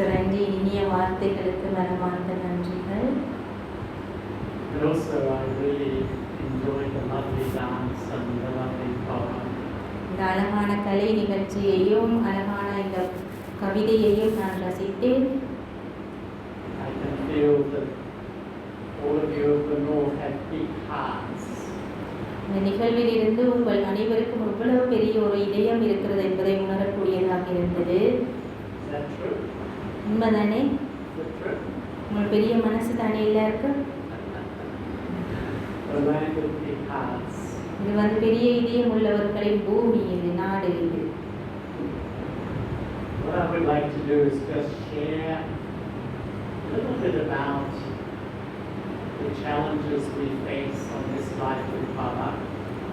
Sister அங்கி இனிய வார்த்தைகளுக்கு மனமார்ந்த நன்றிகள். But also I really enjoyed the lovely dance and the lovely poem. இந்த அழகான கலை நிகழ்ச்சியையும் அழகான இந்த கவிதையையும் நான் ரசித்தேன். I can feel that all of you of the north have big hearts. இந்த நிகழ்வில் இருந்து உங்கள் அனைவருக்கும் எவ்வளவு பெரிய ஒரு இதயம் இருக்கிறது என்பதை உணரக்கூடியதாக இருந்தது. Is that true? உண்மைதானே? Is that true? உங்கள் பெரிய மனசு தானே எல்லாருக்கும்? The land of big hearts. இது பெரிய இதயம் உள்ளவர்களின் பூமி, இது நாடு இது. What I would like to do is just share a little bit about the challenges we face on this life with Baba.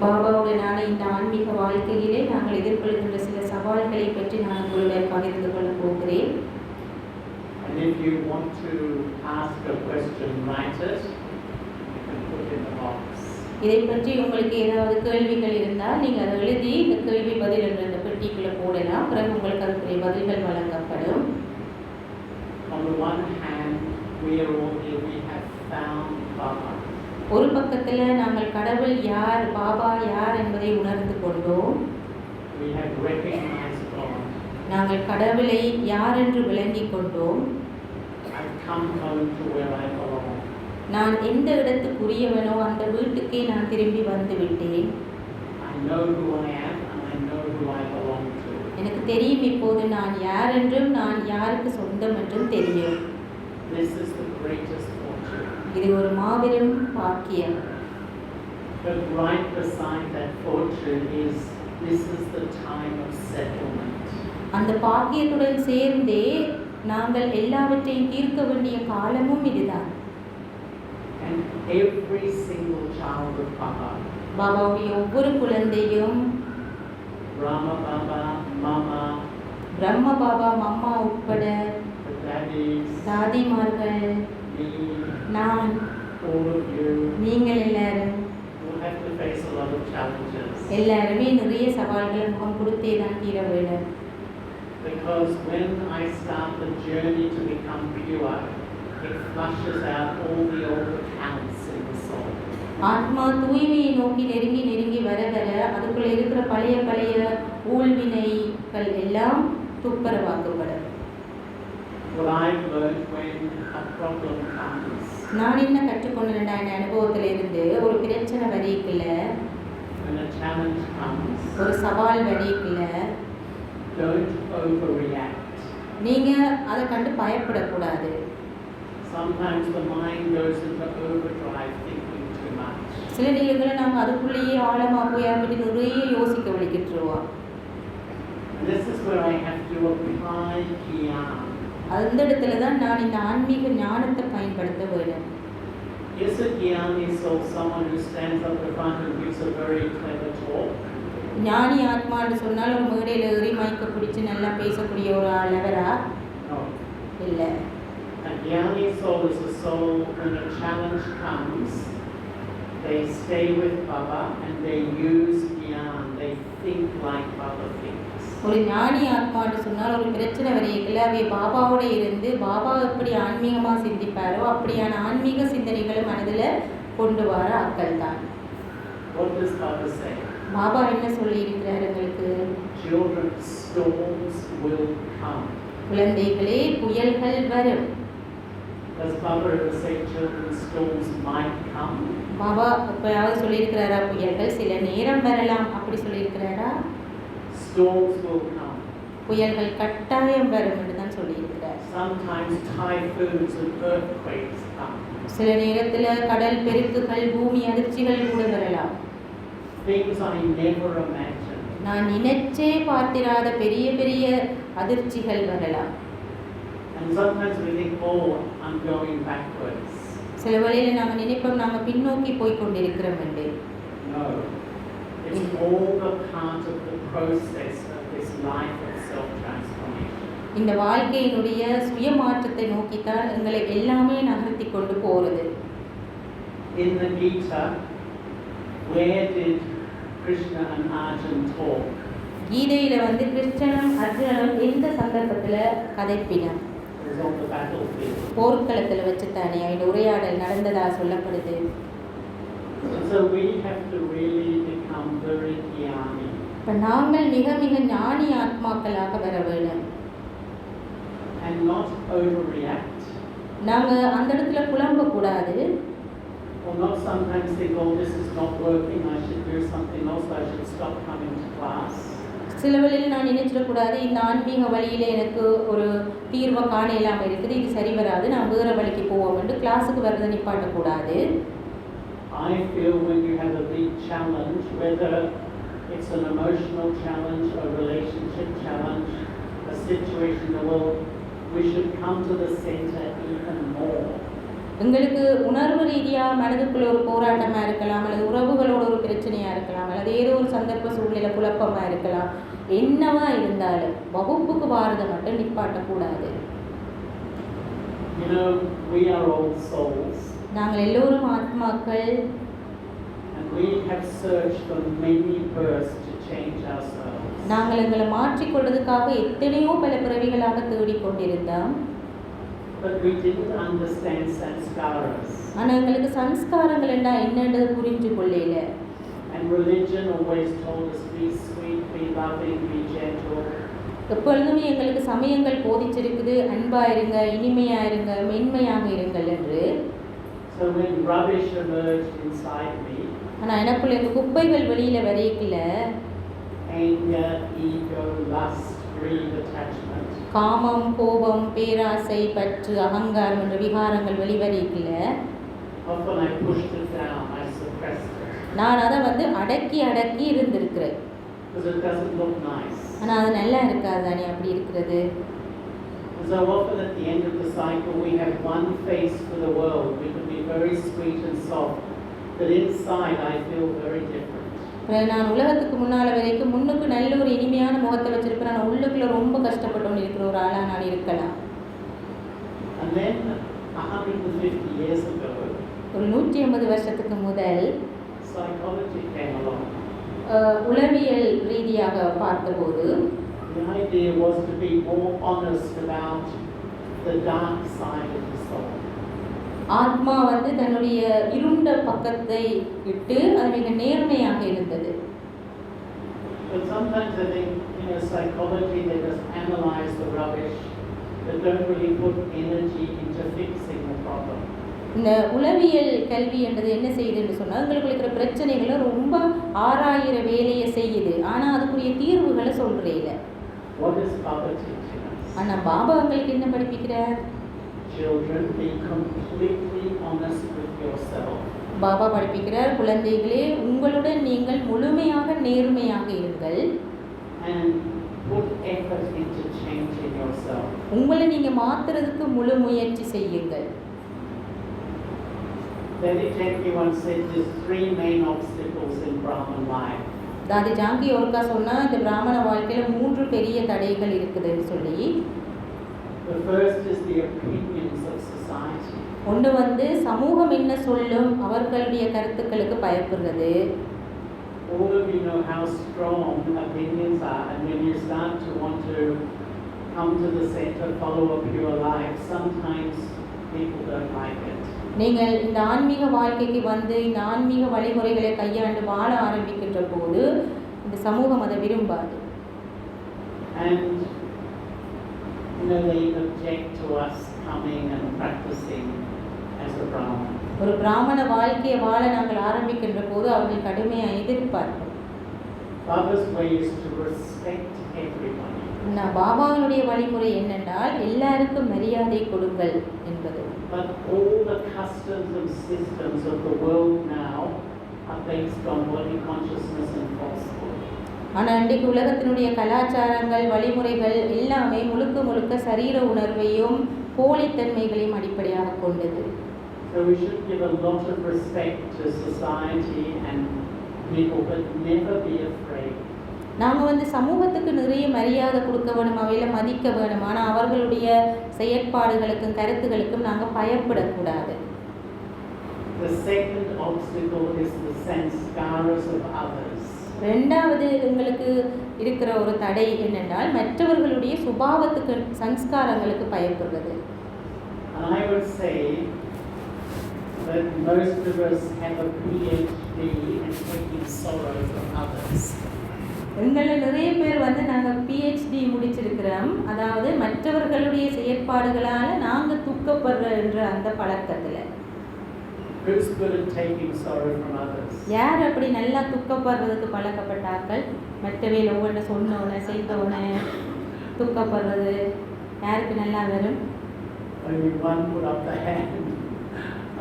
பாபாவுடனான இந்த ஆன்மீக வாழ்க்கையிலே நாங்கள் எதிர்கொள்கின்ற சில சவால்களை பற்றி நான் உங்களுடன் பகிர்ந்து கொள்ளப் போகிறேன். And if you want to ask a question, write it. You can put it in the box. இதை பற்றி உங்களுக்கு ஏதாவது கேள்விகள் இருந்தால் நீங்கள் அதை எழுதி இந்த கேள்வி பதில் என்ற அந்த பெட்டிக்குள்ளே போடலாம். பிறகு உங்களுக்கு அதுக்குரிய பதில்கள் வழங்கப்படும். On the one hand, we are all here, we have found Baba. ஒரு பக்கத்தில் நாங்கள் கடவுள் யார், பாபா யார் என்பதை உணர்ந்து கொண்டோம். We have recognized God. நாங்கள் கடவுளை யார் என்று விளங்கிக் கொண்டோம். I've come home to where I belong. நான் எந்த இடத்துக்குரியவனோ அந்த வீட்டுக்கே நான் திரும்பி வந்து விட்டேன். I know who I am and I know who I belong to. எனக்கு தெரியும் இப்போது நான் யார் என்றும் நான் யாருக்கு சொந்தம் என்றும் தெரியும். This is the greatest fortune. இது ஒரு மாபெரும் பாக்கியம். But right beside that fortune is this is the time of settlement. அந்த பாக்கியத்துடன் சேர்ந்தே நாங்கள் எல்லாவற்றையும் தீர்க்க வேண்டிய காலமும் இதுதான். And every single child of Baba, பாபாவுடைய ஒவ்வொரு குழந்தையும் Brahma Baba, Mama, பிரம்ம பாபா மம்மா உட்பட the daddies, தாதிமார்கள், me, நான், all of you, நீங்கள் எல்லாரும் will have to face a lot of challenges. எல்லாருமே நிறைய சவால்களை முகம் கொடுத்தே தான் தீர வேண்டும். Because when I start the journey to become pure, it flushes out all the old accounts in the soul. ஆத்மா தூய்மையை நோக்கி நெருங்கி நெருங்கி வர வர அதுக்குள்ள இருக்கிற பழைய ஊழ்வினைகள் எல்லாம் துப்புரவாக்கப்படும். What I've learned when a problem comes, நான் என்ன கற்றுக்கொண்டேன் என் அனுபவத்தில் இருந்து, ஒரு பிரச்சனை வரைக்குள்ள, when a challenge comes, ஒரு சவால் வரைக்குள்ள don't overreact. நீங்க அதை கண்டு பயப்படக்கூடாது. Sometimes the mind goes into overdrive thinking too much. சில நேரங்களில் நாங்கள் அதுக்குள்ளேயே ஆழமாக போய் அதை பற்றி நிறைய யோசிக்க வலிக்கிட்டுருவோம். This is where I have to apply Gyan. அந்த இடத்துல தான் நான் இந்த ஆன்மீக ஞானத்தை பயன்படுத்த வேண்டும். Yes, a Gyani is so someone who stands up in front and gives a very clever talk. ஞானி ஆத்மான்னு சொன்னால் ஒரு மேடையில் ஏறி மைக்க பிடிச்சி நல்லா பேசக்கூடிய ஒரு ஆளவரா? No. இல்லை. A Gyani soul is a soul when a challenge comes, they stay with Baba and they use Gyan. They think like Baba thinks. ஒரு ஞானி ஆத்மான்னு சொன்னால் ஒரு பிரச்சனை வரையில அவை பாபாவோட இருந்து பாபா எப்படி ஆன்மீகமாக சிந்திப்பாரோ அப்படியான ஆன்மீக சிந்தனைகளை மனதில் கொண்டு வர ஆட்கள் தான். What does Baba say? Baba என்ன சொல்லி இருக்கிறார் உங்களுக்கு? Children, storms will come. குழந்தைகளே, புயல்கள் வரும். Does Baba ever say children, storms might come? Baba எப்பயாவது சொல்லியிருக்கிறாரா புயல்கள் சில நேரம் வரலாம் அப்படி சொல்லியிருக்கிறாரா? Storms will come. புயல்கள் கட்டாயம் வரும் என்று தான் சொல்லியிருக்கிறார். Sometimes typhoons and earthquakes come. சில நேரத்தில் கடல் பெருக்குகள், பூமி அதிர்ச்சிகள் கூட வரலாம். Things I never imagined. நான் நினைச்சே பார்த்திராத பெரிய அதிர்ச்சிகள் வரலாம். And sometimes we think, oh, I'm going backwards. சில வேளையில் நாங்கள் நினைப்போம் நாங்கள் பின்னோக்கி போய் கொண்டிருக்கிறோம் என்று. No. It's all the part of the process of this life of self-transformation. இந்த வாழ்க்கையினுடைய சுயமாற்றத்தை நோக்கித்தான் எங்களை எல்லாமே நகர்த்தி கொண்டு போகிறது. In the Gita, where did Krishna and Arjuna talk? கீதையில் கிருஷ்ணனும் அர்ஜுனனும் எந்த சந்தர்ப்பத்தில் கதைப்பினர்? was on the battlefield. போர்க்களத்தில் வச்சுத்தானே அவன் உரையாடல் நடந்ததா சொல்லப்படுது. And so we have to really become very jnani. இப்போ நாங்கள் மிக மிக ஞானி ஆத்மாக்களாக வர வேண்டும். And not overreact. நாங்கள் அந்த இடத்துல குழம்பக்கூடாது. Or not sometimes think, oh, this is not working, I should do something else, I should stop coming to class. சில வழியில் நான் நினைச்சிடக்கூடாது, இந்த ஆன்மீக வழியில் எனக்கு ஒரு தீர்வை காண இல்லாமல் இருக்குது, இது சரி வராது, நான் வேறு வழிக்கு போவோம் என்று கிளாஸுக்கு வரதை நிப்பாட்டக்கூடாது. I feel when you have a big challenge, whether it's an emotional challenge, a relationship challenge, a situation in the world, we should come to the center even more. எங்களுக்கு உணர்வு ரீதியாக மனதுக்குள்ள ஒரு போராட்டமாக இருக்கலாம், அல்லது உறவுகளோட ஒரு பிரச்சனையாக இருக்கலாம், அல்லது ஏதோ ஒரு சந்தர்ப்ப சூழ்நிலை குழப்பமாக இருக்கலாம். என்னவா இருந்தாலும் வகுப்புக்கு வாரதை மட்டும் நிப்பாட்டக்கூடாது. You know, we are all souls. நாங்கள் எல்லோரும் ஆத்மாக்கள். And we have searched for many births to change ourselves. நாங்கள் எங்களை மாற்றிக்கொள்வதற்காக எத்தனையோ பல பிறவிகளாக தேடிக்கொண்டிருந்தோம். But we didn't understand sanskaras. ஆனால் எங்களுக்கு சம்ஸ்காரங்கள் என்னன்றது புரிஞ்சு கொள்ளல. And religion always told us be sweet, be loving, be gentle. எப்பொழுதுமே எங்களுக்கு சமயங்கள் போதிச்சிருக்குது, அன்பா இருங்க, இனிமையா இருங்க, மென்மையாக இருங்கள் என்று. So when rubbish emerged inside me, ஆனால் எனக்குள்ள இந்த குப்பைகள் வெளியில வரைக்கல, anger, ego, lust, greed, attachment, காமம், கோபம், பேராசை, பற்று, அகங்காரம் என்ற விகாரங்கள் வெளிவரைக்கல, often I pushed it down, I suppressed it. நான் அதை அடக்கி அடக்கி இருந்திருக்கிறேன். Because it doesn't look nice. ஆனால் அது நல்லா இருக்காது தானே அப்படி இருக்கிறது. So often at the end of the cycle we have one face for the world. We can be very sweet and soft, but inside I feel very different. நான் உலகத்துக்கு முன்னால் வரைக்கும் முன்னுக்கு நல்ல ஒரு இனிமையான முகத்தை வச்சிருப்பேன், நான் உள்ளுக்குள்ள ரொம்ப கஷ்டப்பட்டு இருக்கிற ஒரு ஆளாக நான் இருக்கலாம். And then 150 years ago, ஒரு 150 வருஷத்துக்கு முதல் psychology came along. உளவியல் ரீதியாக பார்த்தபோது The idea was to be more honest about the dark side of the soul. ஆத்மா தன்னுடைய இருண்ட பக்கத்தை விட்டு அது மிக நேர்மையாக இருந்தது. But sometimes I think psychology, they just analyze the rubbish, but don't really put energy into fixing the problem. இந்த உளவியல் கல்வி என்றது என்ன செய்யுதுன்னு சொன்னால் உங்களுக்கு இருக்கிற பிரச்சனைகளை ரொம்ப ஆராயிர வேலையை செய்யுது, ஆனால் அதுக்குரிய தீர்வுகளை சொல்கிறீங்க. What is Baba teaching us? ஆனால் பாபா உங்களுக்கு என்ன படிப்பிக்கிறார்? Children, be completely honest with yourself. Baba படிப்பிக்கிறார், குழந்தைகளே உங்களுடன் நீங்கள் முழுமையாக நேர்மையாக இருங்கள். And put effort into changing yourself. உங்களை நீங்கள் மாற்றுறதுக்கு முழு முயற்சி செய்யுங்கள். Daddy Janki once said there's 3 main obstacles in Brahman life. தாதி ஜாங்கி ஒருக்கா சொன்னால் இந்த பிராமண வாழ்க்கையில் 3 பெரிய தடைகள் இருக்குதுன்னு சொல்லி. The first is the opinions of society. ஒன்று சமூகம் என்ன சொல்லும், அவர்களுடைய கருத்துக்களுக்கு பயப்படுறது. All of you know how strong opinions are, and when you start to want to come to the center, follow a pure life, sometimes people don't like it. நீங்கள் இந்த ஆன்மீக வாழ்க்கைக்கு இந்த ஆன்மீக வழிமுறைகளை கையாண்டு வாழ ஆரம்பிக்கின்ற போது இந்த சமூகம் அதை விரும்பாது. And they object to us coming and practicing as a Brahman. ஒரு பிராமண வாழ்க்கையை வாழ நாங்கள் ஆரம்பிக்கின்ற போது அவர்கள் கடுமையாக எதிர்ப்பார்கள். Baba's way is to respect everybody. பாபாவுடைய வழிமுறை என்னென்றால் எல்லாருக்கும் மரியாதை கொடுங்கள் என்பது. But all the customs and systems of the world now are based on body consciousness and falsehood. ஆனால் இன்றைக்கு உலகத்தினுடைய கலாச்சாரங்கள் வழிமுறைகள் எல்லாமே முழுக்க சரீர உணர்வையும் போலித்தன்மைகளையும் அடிப்படையாக கொண்டது. So we should give a lot of respect to society and people, but never be afraid. நாங்கள் சமூகத்துக்கு நிறைய மரியாதை கொடுக்க வேணும், அவையில் மதிக்க வேணும், ஆனால் அவர்களுடைய செயற்பாடுகளுக்கும் கருத்துகளுக்கும் நாங்கள் பயப்படக்கூடாது. The second obstacle is the sanskaras of others. ரெண்டாவது எங்களுக்கு இருக்கிற ஒரு தடை என்னென்றால் மற்றவர்களுடைய சுபாவத்துக்கு சம்ஸ்காரங்களுக்கு பயப்படுறது. And I would say that most of us have a PhD in taking sorrow from others. எங்களில் நிறைய பேர் வந்து நாங்கள் பிஹெச்டி முடிச்சிருக்கிறோம், அதாவது மற்றவர்களுடைய செயற்பாடுகளால் நாங்கள் துக்கப்படுற அந்த பழக்கத்தில். Who's good at taking sorrow from others? யார் அப்படி நல்லா துக்கப்படுறதுக்கு பழக்கப்பட்டார்கள்? மற்றவையில் ஒவ்வொன்று சொன்னோன்னே செய்தோன்னே துக்கப்படுறது யாருக்கு நல்லா வரும்? Only one put up the hand.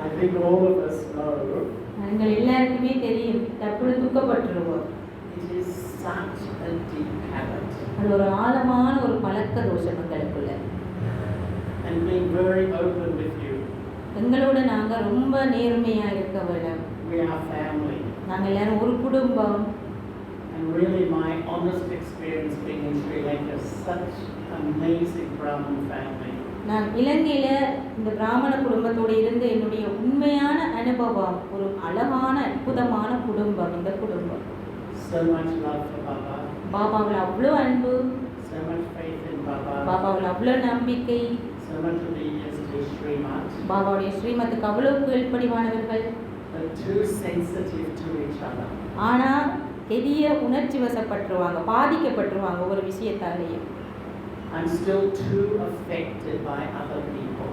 I think all of us know. எங்கள் எல்லாருக்குமே தெரியும், அப்படி துக்கப்பட்டுருவோம். It is such a deep habit. அது ஒரு ஆழமான ஒரு பழக்க தோஷம் எங்களுக்குள்ள. And being very open with you. எங்களோட நாங்கள் ரொம்ப நேர்மையாக இருக்க வேண்டும். We are family. நாங்கள் எல்லாரும் ஒரு குடும்பம். And really my honest experience being in Sri Lanka, such amazing Brahmin family. நான் இலங்கையில் இந்த பிராமண குடும்பத்தோடு இருந்து என்னுடைய உண்மையான அனுபவம், ஒரு அழகான அற்புதமான குடும்பம் இந்த குடும்பம். So much love for Baba. பாபாவில் அவ்வளோ அன்பு, So much faith in Baba. பாபாவில் அவ்வளோ நம்பிக்கை, So much obedience to Srimad. பாபாவுடைய ஸ்ரீமத்துக்கு அவ்வளோ கீழ்ப்படிவானவர்கள். But too sensitive to each other. ஆனால் பெரிய உணர்ச்சி வசப்பட்டுருவாங்க, பாதிக்கப்பட்டுருவாங்க ஒரு விஷயத்தாலேயும். I'm still too affected by other people.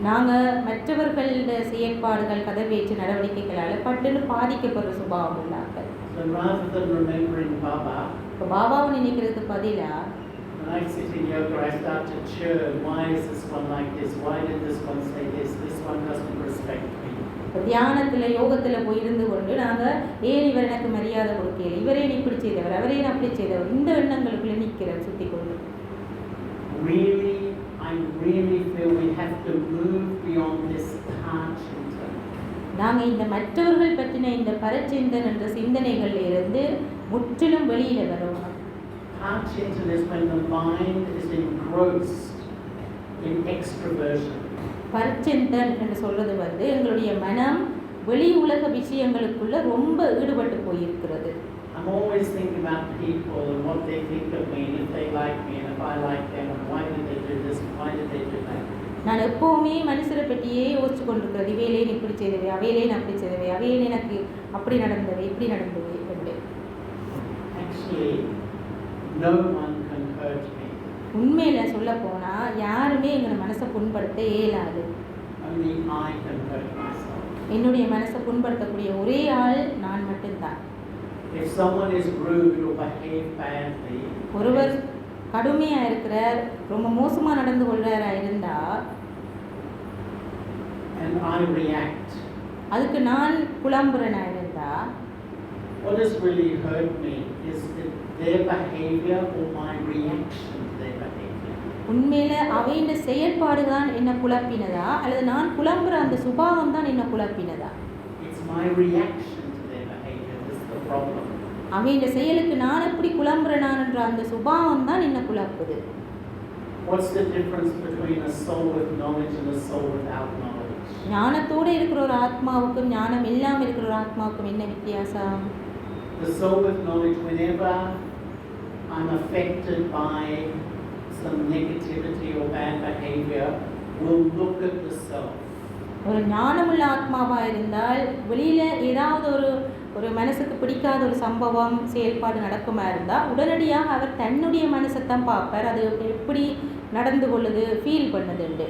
நாங்கள் மற்றவர்களோட செயற்பாடுகள், கதைவேற்று நடவடிக்கைகளால் பட்டுன்னு பாதிக்கப்படுற சுபாவம் உள்ளார்கள். So rather than remembering Baba, இப்போ பாபாவை நினைக்கிறதுக்கு பதிலாக when I sit in yoga, I start to churn. Why is this one like this? Why did this one say this? This one doesn't respect me. இப்போ தியானத்தில் யோகத்தில் போய் இருந்து கொண்டு நாங்கள் ஏன் இவர் எனக்கு மரியாதை கொடுக்கல, இவரே இப்படி செய்தவர், அவரே அப்படி செய்தவர், இந்த எண்ணங்களுக்குள்ளே நிற்கிறேன் சுற்றி கொண்டு. I really feel we have to move beyond this Karchinta. நாங்கள் இந்த மற்றவர்கள் பற்றின இந்த பரச்சிந்தன் என்ற சிந்தனைகளில் இருந்து முற்றிலும் வெளியில் வரணும். Karchinta is when the mind is engrossed in extroversion. பரச்சிந்தன் என்று சொல்றது வந்து எங்களுடைய மனம் வெளி உலக விஷயங்களுக்குள்ள ரொம்ப ஈடுபட்டு போயிருக்கிறது. I'm always thinking about people and what they think of me and if they like me and if I like them and why did they do this and why did they do that. நான் எப்போவுமே மனுஷரை பற்றியே யோசிச்சு கொண்டிருக்கிறது, இவையிலே இப்படி செய்தவை, அவையிலே அப்படி செய்தவை, அவையிலே எனக்கு அப்படி நடந்தவை, இப்படி நடந்தவை என்று. Actually, no one can hurt me. உண்மையில் சொல்ல போனால் யாருமே எங்களை மனசை புண்படுத்த இயலாது. Only I can hurt myself. என்னுடைய மனசை புண்படுத்தக்கூடிய ஒரே ஆள் நான் மட்டும்தான். If someone is rude or behave badly, ஒருவர் கடுமையாக இருக்கிறார், ரொம்ப மோசமாக நடந்து கொள்கிறாரா இருந்தால், and I react, அதுக்கு நான் புலம்புறனா இருந்தால், what has really hurt me is their behavior or my reaction to their behavior. உண்மையில் அவையின் செயற்பாடு தான் என்ன குழப்பினதா அல்லது நான் புலம்புற அந்த சுபாவம் தான் என்ன குழப்பினதா? It's my reaction to their behavior that's the problem. அவையின் செயலுக்கு நான் எப்படி குழம்புறனான் என்ற அந்த சுபாவம் தான் என்ன குழப்புது. What's the difference between a soul with knowledge and a soul without knowledge? ஞானத்தோடு இருக்கிற ஒரு ஆத்மாவுக்கும் ஞானம் இல்லாமல் இருக்கிற ஒரு ஆத்மாவுக்கும் என்ன வித்தியாசம்? The soul with knowledge, whenever I'm affected by some negativity or bad behavior, will look at the self. ஒரு ஞானமுள்ள ஆத்மாவாக இருந்தால் வெளியில் ஏதாவது ஒரு மனசுக்கு பிடிக்காத ஒரு சம்பவம் செயல்பாடு நடக்குமா இருந்தால் உடனடியாக அவர் தன்னுடைய மனசைத்தான் பார்ப்பார், அது எப்படி நடந்து கொள்ளுது, feel பண்ணுதுண்டு.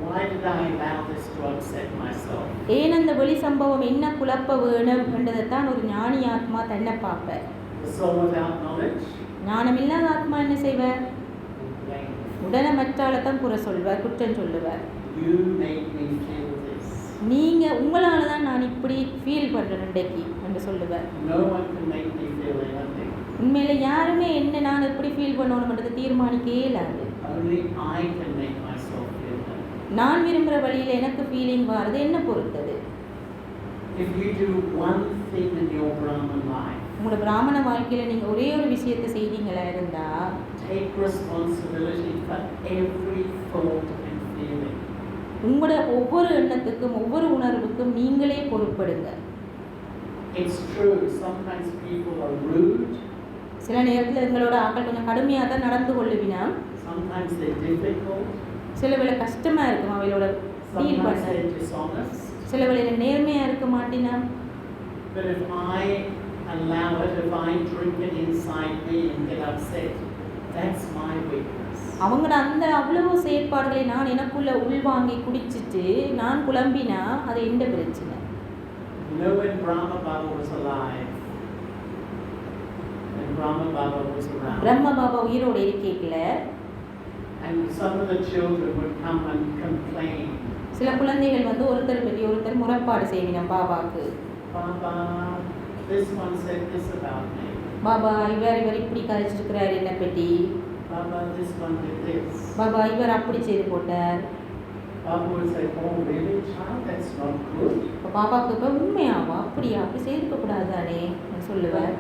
Why did I allow this to upset myself? ஏன் அந்த வெளி சம்பவம் என்ன குழப்ப வேணும் என்றதைத்தான் ஒரு ஞானி ஆத்மா தன்னை பார்ப்பார். The soul without knowledge? ஞானம் இல்லாத ஆத்மா என்ன செய்வார்? உடனே மற்றால்தான் குறை சொல்வார், குற்றம் சொல்லுவார். You made me feel this. நீங்கள் உங்களால் தான் நான் இப்படி ஃபீல் பண்ணுறேன் இன்றைக்கு என்று சொல்லுவார். No one can make me feel anything. உண்மையில் யாருமே என்ன நான் எப்படி ஃபீல் பண்ணணும்ன்றது தீர்மானிக்கவே இல்லாது. Only I can make myself feel that. நான் விரும்புகிற வழியில் எனக்கு ஃபீலிங் வர்றது என்ன பொறுத்தது. If you do one thing in your Brahman life, உங்களோட பிராமண வாழ்க்கையில் நீங்கள் ஒரே ஒரு விஷயத்தை செய்தீங்களா இருந்தால், take responsibility for every thought and feeling. உங்களோட ஒவ்வொரு எண்ணத்துக்கும் ஒவ்வொரு உணர்வுக்கும் நீங்களே பொறுப்படுங்க. It's true, sometimes people are rude. சில நேரத்தில் எங்களோட ஆட்கள் கொஞ்சம் கடுமையாக தான் நடந்து கொள்ளுவினா. Sometimes they're difficult. சில வேளை கஷ்டமாக இருக்கும் அவையோட டீல் Sometimes பண்ண. they're dishonest. சில வேளையில் நேர்மையாக இருக்க மாட்டினா. But if I allow it, if I drink it inside me and get upset, that's my weakness. அவங்களோட அந்த அவ்வளவு செயற்பாடுகளை நான் எனக்குள்ள உள்வாங்கி குடிச்சிட்டு நான் குழம்பினா அது எந்த பிரச்சனை. You know, when Brahma Baba was alive, when Brahma Baba was around, பிரம்ம பாபா உயிரோடு இருக்கையில and some of the children would come and complain, சில குழந்தைகள் வந்து ஒருத்தர் பற்றி ஒருத்தர் முறைப்பாடு செய்வினோம் பாபாவுக்கு. Baba, this one said this about me. Baba இவர் இப்படி கழிச்சிருக்கிறார் என்னை பற்றி. Baba, this one did this. Baba இவர் அப்படி செய்து போட்டார். Baba would say, oh really child, that's not good. இப்போ பாபாவுக்கு இப்போ உண்மையாவா அப்படியா அப்படி செய்திருக்க கூடாது தானே சொல்லுவேன்.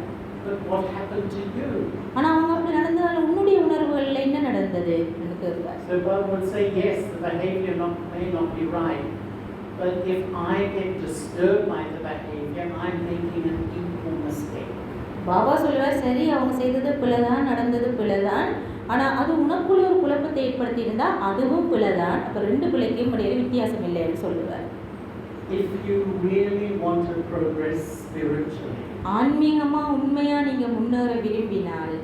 But what happened to you? ஆனால் அவங்க அப்படி நடந்ததால் உன்னுடைய உணர்வுகளில் என்ன நடந்தது என்று கேட்பார். So Baba would say, yes, the behavior may not be right, but if I get disturbed by the behavior, I'm making an equal mistake. Baba சொல்லுவார், சரி அவங்க செய்தது பிழைதான், நடந்தது பிழைதான், ஆனால் அது உனக்குள்ள ஒரு குழப்பத்தை ஏற்படுத்தி இருந்தால் அதுவும் பிழைதான். அப்போ ரெண்டு பிள்ளைக்கும் இடையில வித்தியாசம் இல்லைன்னு சொல்லுவார். If you really want to progress spiritually, ஆன்மீகமாக உண்மையாக நீங்கள் முன்னேற விரும்பினால்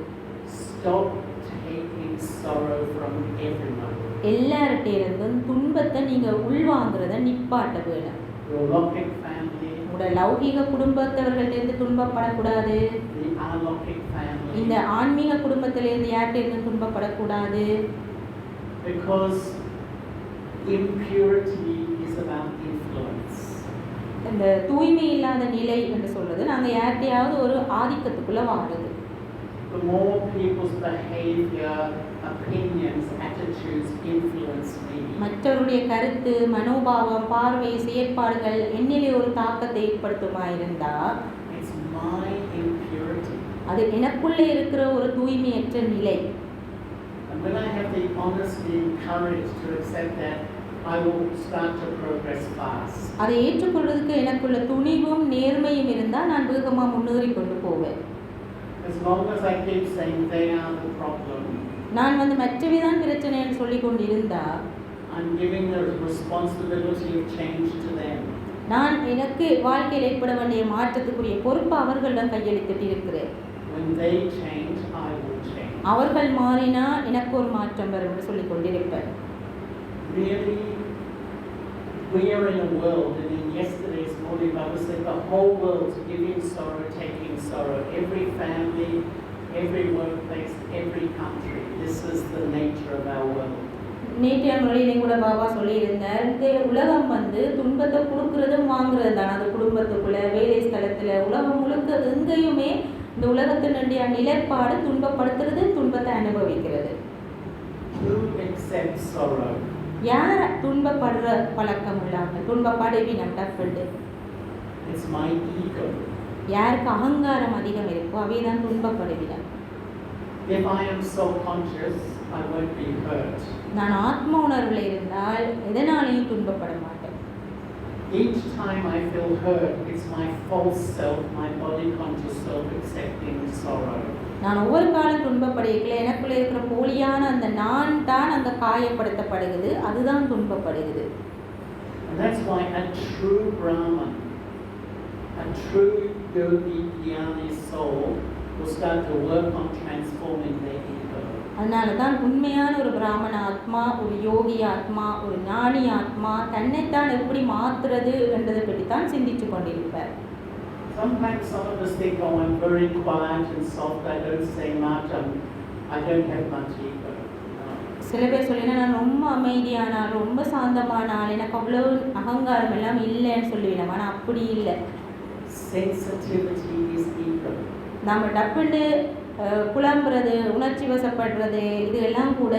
stop taking sorrow from everyone. எல்லார்கிட்ட இருந்தும் துன்பத்தை நீங்கள் உள்வாங்கிறத நிப்பாட்ட வேணும். Your Lokik family, உங்களோட லௌகீக குடும்பத்தவர்கள்ட்டேருந்து துன்பப்படக்கூடாது. the Alokik family, இந்த ஆன்மீக குடும்பத்திலேருந்து யார்கிட்ட இருந்து துன்பப்படக்கூடாது. because impurity is about influence. இந்த தூய்மை இல்லாத நிலை என்று சொல்றது நாங்கள் யார்கிட்டையாவது ஒரு ஆதிக்கத்துக்குள்ளே வாழ்றது. The more people's behavior, opinions, attitudes influence me, மற்றவருடைய கருத்து, மனோபாவம், பார்வை, செயற்பாடுகள் என்னிலே ஒரு தாக்கத்தை ஏற்படுத்துமா இருந்தால் it's my impurity. அது எனக்குள்ளே இருக்கிற ஒரு தூய்மையற்ற நிலை. And when I have the honesty and courage to accept that, I will start to progress fast. அதை ஏற்றுக்கொள்வதற்கு எனக்குள்ள துணிவும் நேர்மையும் இருந்தால் நான் வேகமாக முன்னேறி கொண்டு போவேன். As long as I keep saying they are the problem, நான் வந்து மற்றவைதான் பிரச்சனைன்னு சொல்லி கொண்டிருந்தா I'm giving the responsibility of change to them. நான் எனக்கு வாழ்க்கையில் ஏற்பட வேண்டிய மாற்றத்துக்குரிய பொறுப்பு அவர்களிடம் கையளித்துட்டு இருக்கிறேன். When they change, I will change. அவர்கள் மாறினா எனக்கு ஒரு மாற்றம் வரும் என்று சொல்லி கொண்டிருப்பேன். Really, we are in a world, and in yesterday's morning Baba said the whole world's giving sorrow, taking sorrow. Every family, every workplace, every country. This is the nature of our world. நேற்றைய முறையிலையும் கூட பாபா சொல்லியிருந்தார், இந்த உலகம் வந்து துன்பத்தை கொடுக்கறதும் வாங்குறது தான். அது குடும்பத்துக்குள்ள, வேலை ஸ்தலத்தில், உலகம் முழுக்க எங்கேயுமே இந்த உலகத்தினுடைய நிலைப்பாடு துன்பப்படுத்துறது, துன்பத்தை அனுபவிக்கிறது. Who accepts sorrow? யார் துன்பப்படுற பழக்கம் இல்லாமல் துன்பப்படுவினம் டஃப்ண்டு It's my ego. யாருக்கு அகங்காரம் அதிகம் இருக்கோ அவை தான் துன்பப்படுவினம். If I am self-conscious, I won't be hurt. நான் ஆத்ம உணர்வில் இருந்தால் எதனாலையும் துன்பப்பட மாட்டேன். Each time I feel hurt, it's my false self, my body conscious self accepting sorrow. நான் ஒவ்வொரு காலம் துன்பப்படுகிறேன், எனக்குள்ளே இருக்கிற போலியான அந்த நான் தான் அந்த காயப்படுத்தப்படுகிறது, அதுதான் துன்பப்படுகிறது. And that's why a true Brahman, a true yogi jnani soul will start to work on transforming their ego. அதனால தான் உண்மையான ஒரு பிராமண ஆத்மா, ஒரு யோகி ஆத்மா, ஒரு ஞானி ஆத்மா தன்னைத்தான் எப்படி மாற்றுறது என்றதை பற்றி தான் சிந்திச்சு கொண்டிருப்பார். Sometimes some of us think, oh, I'm very quiet and soft, I don't say much, I don't have much ego. சில பேர் சொல்லினா நான் ரொம்ப அமைதியான ஆள், ரொம்ப சாந்தமான ஆள், எனக்கு அவ்வளோ அகங்காரம் எல்லாம் இல்லைன்னு சொல்லுவேன். ஆனால் அப்படி இல்லை. Sensitivity is ego. நம்ம டப்புண்டு புலம்புறது, உணர்ச்சி வசப்படுறது, இது எல்லாம் கூட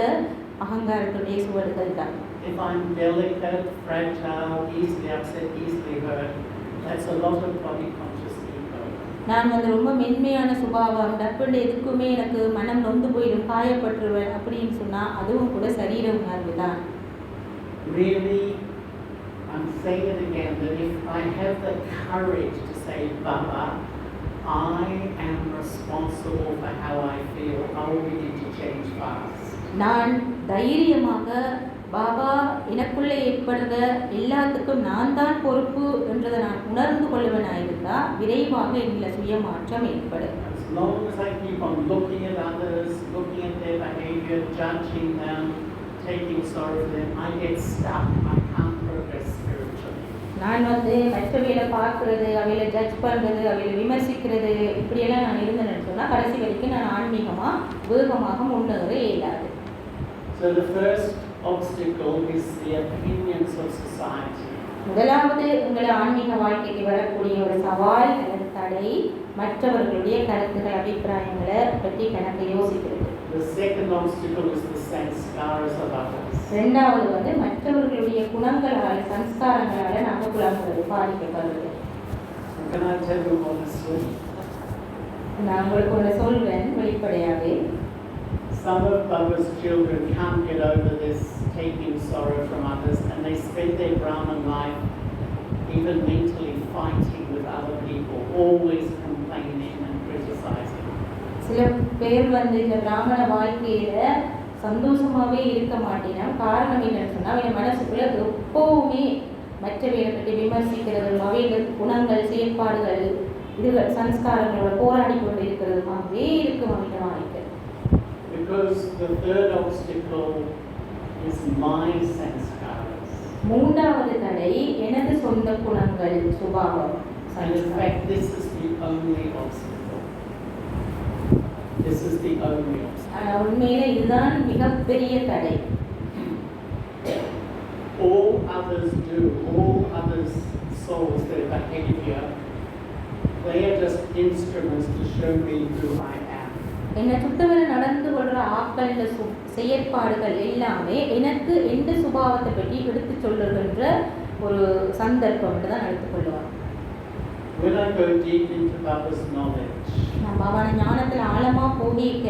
அகங்காரத்துடைய சுவடுகள் தான். If I'm delicate, fragile, easily upset, easily hurt, that's a lot of body conscious ego. நான் வந்து ரொம்ப மென்மையான சுபாவம், டப்புண்டு எதுக்குமே எனக்கு மனம் நொந்து போயிடும், காயப்பட்டுருவேன் அப்படின்னு சொன்னால் அதுவும் கூட சரீர உணர்வு தான். Really, I'm saying it again, that if I have the courage to say, Baba, I am responsible for how I feel. I will begin to change fast. நான் தைரியமாக பாபா எனக்குள்ளே ஏற்படுற எல்லாத்துக்கும் நான் தான் பொறுப்பு என்றதை நான் உணர்ந்து கொள்ளுவனாயிருந்தால் விரைவாக எங்களை சுயமாற்றம் ஏற்படும். As long as I keep on looking at others, looking at their behavior, judging them, taking sorrow for them, I get stuck. I can't progress spiritually. நான் மற்றவையில பார்க்கறது, அவையில ஜட்ஜ் பண்ணுறது, அவையில விமர்சிக்கிறது, இப்படியெல்லாம் நான் இருந்தேன்னு சொன்னால் கடைசி வரைக்கும் நான் ஆன்மீகமாக வேகமாக முன்னேற இயலாது. So the first obstacle is the opinions of society. முதலாவது உங்களை ஆன்மீக வாழ்க்கைக்கு வரக்கூடிய ஒரு சவால் அல்லது தடை மற்றவர்களுடைய கருத்துக்கள், அபிப்பிராயங்களை பற்றி கணக்கு யோசிக்கிறது. The second obstacle is the sanskaras of others. ரெண்டாவது மற்றவர்களுடைய குணங்களால், சம்ஸ்காரங்களால் நாங்கள் குழம்புறது, பாதிக்கப்படுறது. Can I tell you honestly? நான் உங்களுக்கு ஒன்று சொல்வேன் வெளிப்படையாகவே. Some of Baba's children can't get over this taking sorrow from others, and they spend their Brahman life even mentally fighting with other people, always complaining and criticizing. சில பேர் இந்த பிராமண வாழ்க்கையில சந்தோஷமாகவே இருக்க மாட்டேன். காரணம் என்னன்னு சொன்னால் அவங்க மனசுக்குள்ள எப்போவுமே மற்றவைகளை பற்றி விமர்சிக்கிறது, அவைகள் குணங்கள், செயற்பாடுகள், இதுகள், சம்ஸ்காரங்களோட போராடி கொண்டு இருக்கிறதுமாகவே இருக்கும் அவங்க வாழ்க்கை. Because the third obstacle is my sanskaras. மூன்றாவது தடை எனது சொந்த குணங்கள், சுபாவம். And in fact, this is the only obstacle. This is the only obstacle. ஆனால் உண்மையில இதுதான் மிகப்பெரிய தடை. All others do, all others' souls, their behavior, they are just instruments to show me who I am. என்னை சுத்தவரை நடந்து கொள்கிற ஆக்கள் செயற்பாடுகள் எல்லாமே எனக்கு எந்த சுபாவத்தை பற்றி எடுத்து சொல்லுகின்ற ஒரு சந்தர்ப்பம் தான் எடுத்துக்கொள்ளுவார். When I go deep into Baba's knowledge, நான் பாபான ஞானத்தில் ஆழமாக போகிக்க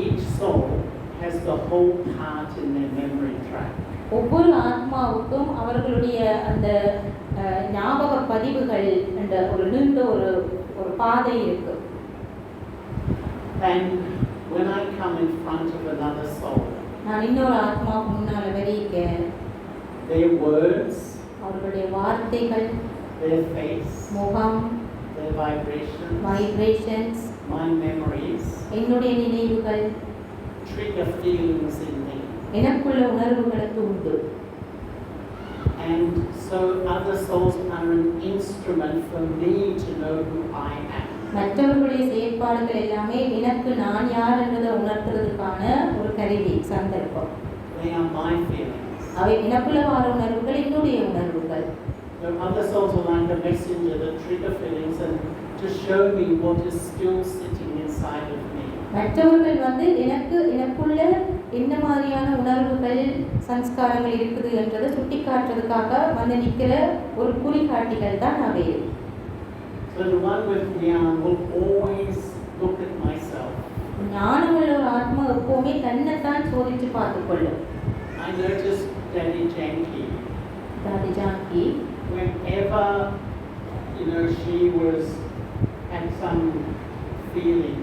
each soul has the whole part in their memory track. ஒவ்வொரு ஆத்மாவுக்கும் அவர்களுடைய அந்த ஞாபக பதிவுகள் என்ற ஒரு நீண்ட ஒரு பாதை இருக்கு. And when I come in front of another soul, நான் இன்னொரு ஆத்மாவுக்கு முன்னால் வரைக்க their words, அவர்களுடைய வார்த்தைகள், their face, முகம், their வைப்ரேஷன்ஸ், my memories, என்னுடைய நினைவுகள் trigger feelings in me. எனக்குள்ள உணர்வுகளுக்கு உண்டு. And so other souls are an instrument for me to know who I am. மற்றவர்களுடைய செயற்பாடுகள் எல்லாமே எனக்கு நான் யார் என்பதை உணர்த்துறதுக்கான ஒரு கருவி, சந்தர்ப்பம். They are my feelings. அவை எனக்குள்ள வார உணர்வுகள் என்னுடைய உணர்வுகள். So other souls are like a messenger that trigger feelings and to show me what is still sitting inside of me. மற்றவர்கள் எனக்குள்ள என்ன மாதிரியான உணர்வுகள், சம்ஸ்காரங்கள் இருக்குது என்றதை சுட்டி காட்டுறதுக்காக நிற்கிற ஒரு குறிகாட்டிகள் தான் அவை. So the one with Jnana will always look at myself. ஞானமுள்ள ஒரு ஆத்மா எப்பவுமே தன்னைத்தான் சோதிச்சு பார்த்துக்கொள்ளும். I noticed Daddy Janki. தாதி Yankee, Whenever she had some feeling,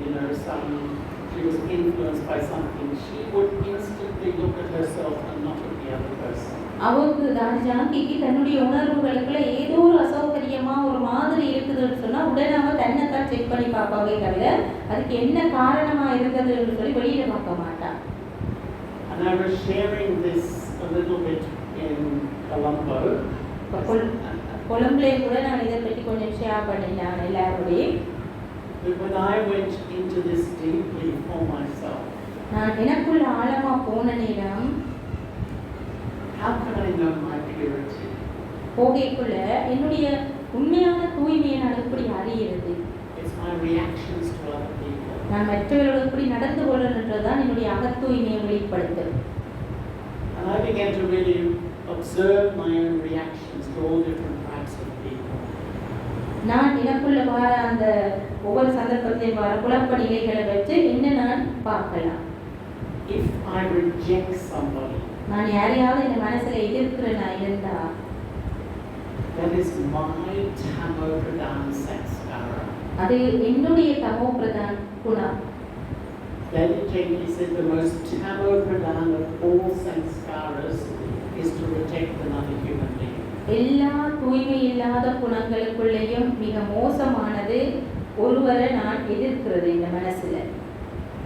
she was influenced by something, she would instantly look at herself and not at the other person. அவருக்கு தாதி ஜான்கிக்கு தன்னுடைய உணர்வுகளுக்குள்ள ஏதோ ஒரு அசௌகரியமா ஒரு மாதிரி இருக்குதுன்னு சொன்னா உடனே அவ தன்னைத்தான் செக் பண்ணி பார்ப்பாவே தவிர அதுக்கு என்ன காரணமா இருந்ததுன்னு சொல்லி வெளியில பார்க்க மாட்டான். And I was sharing this a little bit in Colombo. கொழும்புல கூட நான் இதை பற்றி கொஞ்சம் ஷேர் பண்ணினேன் எல்லாரோடையும். But when I went into this deeply for myself, நான் எனக்குள்ள ஆழமா போன நேரம், how can I know my purity? போகைக்குள்ள என்னுடைய உண்மையான தூய்மையை நான் எப்படி அறியறது? It's my reactions to other people. நான் மற்றவர்களோடு எப்படி நடந்து கொள்ளணுன்றதுதான் என்னுடைய அகத்தூய்மையை வெளிப்படுத்தும். And I began to really observe my own reactions to all different types of people. நான் எனக்குள்ள வர அந்த ஒவ்வொரு சந்தர்ப்பத்தையும் வர குழப்ப நிலைகளை வச்சு என்ன நான் பார்க்கலாம். If I reject somebody, நான் யாரையாவது என் மனசுல எதிர்க்கிறேனா இருந்தா, that is my Tamo Pradhan Sanskara. அது என்னுடைய தமோ பிரதான் குணம். Daddy Jainti said the most tamo pradhan of all sanskaras is to reject another human being. எல்லா தூய்மை இல்லாத குணங்களுக்குள்ளேயும் மிக மோசமானது ஒருவரை நான் எதிர்க்கிறது இந்த மனசுல.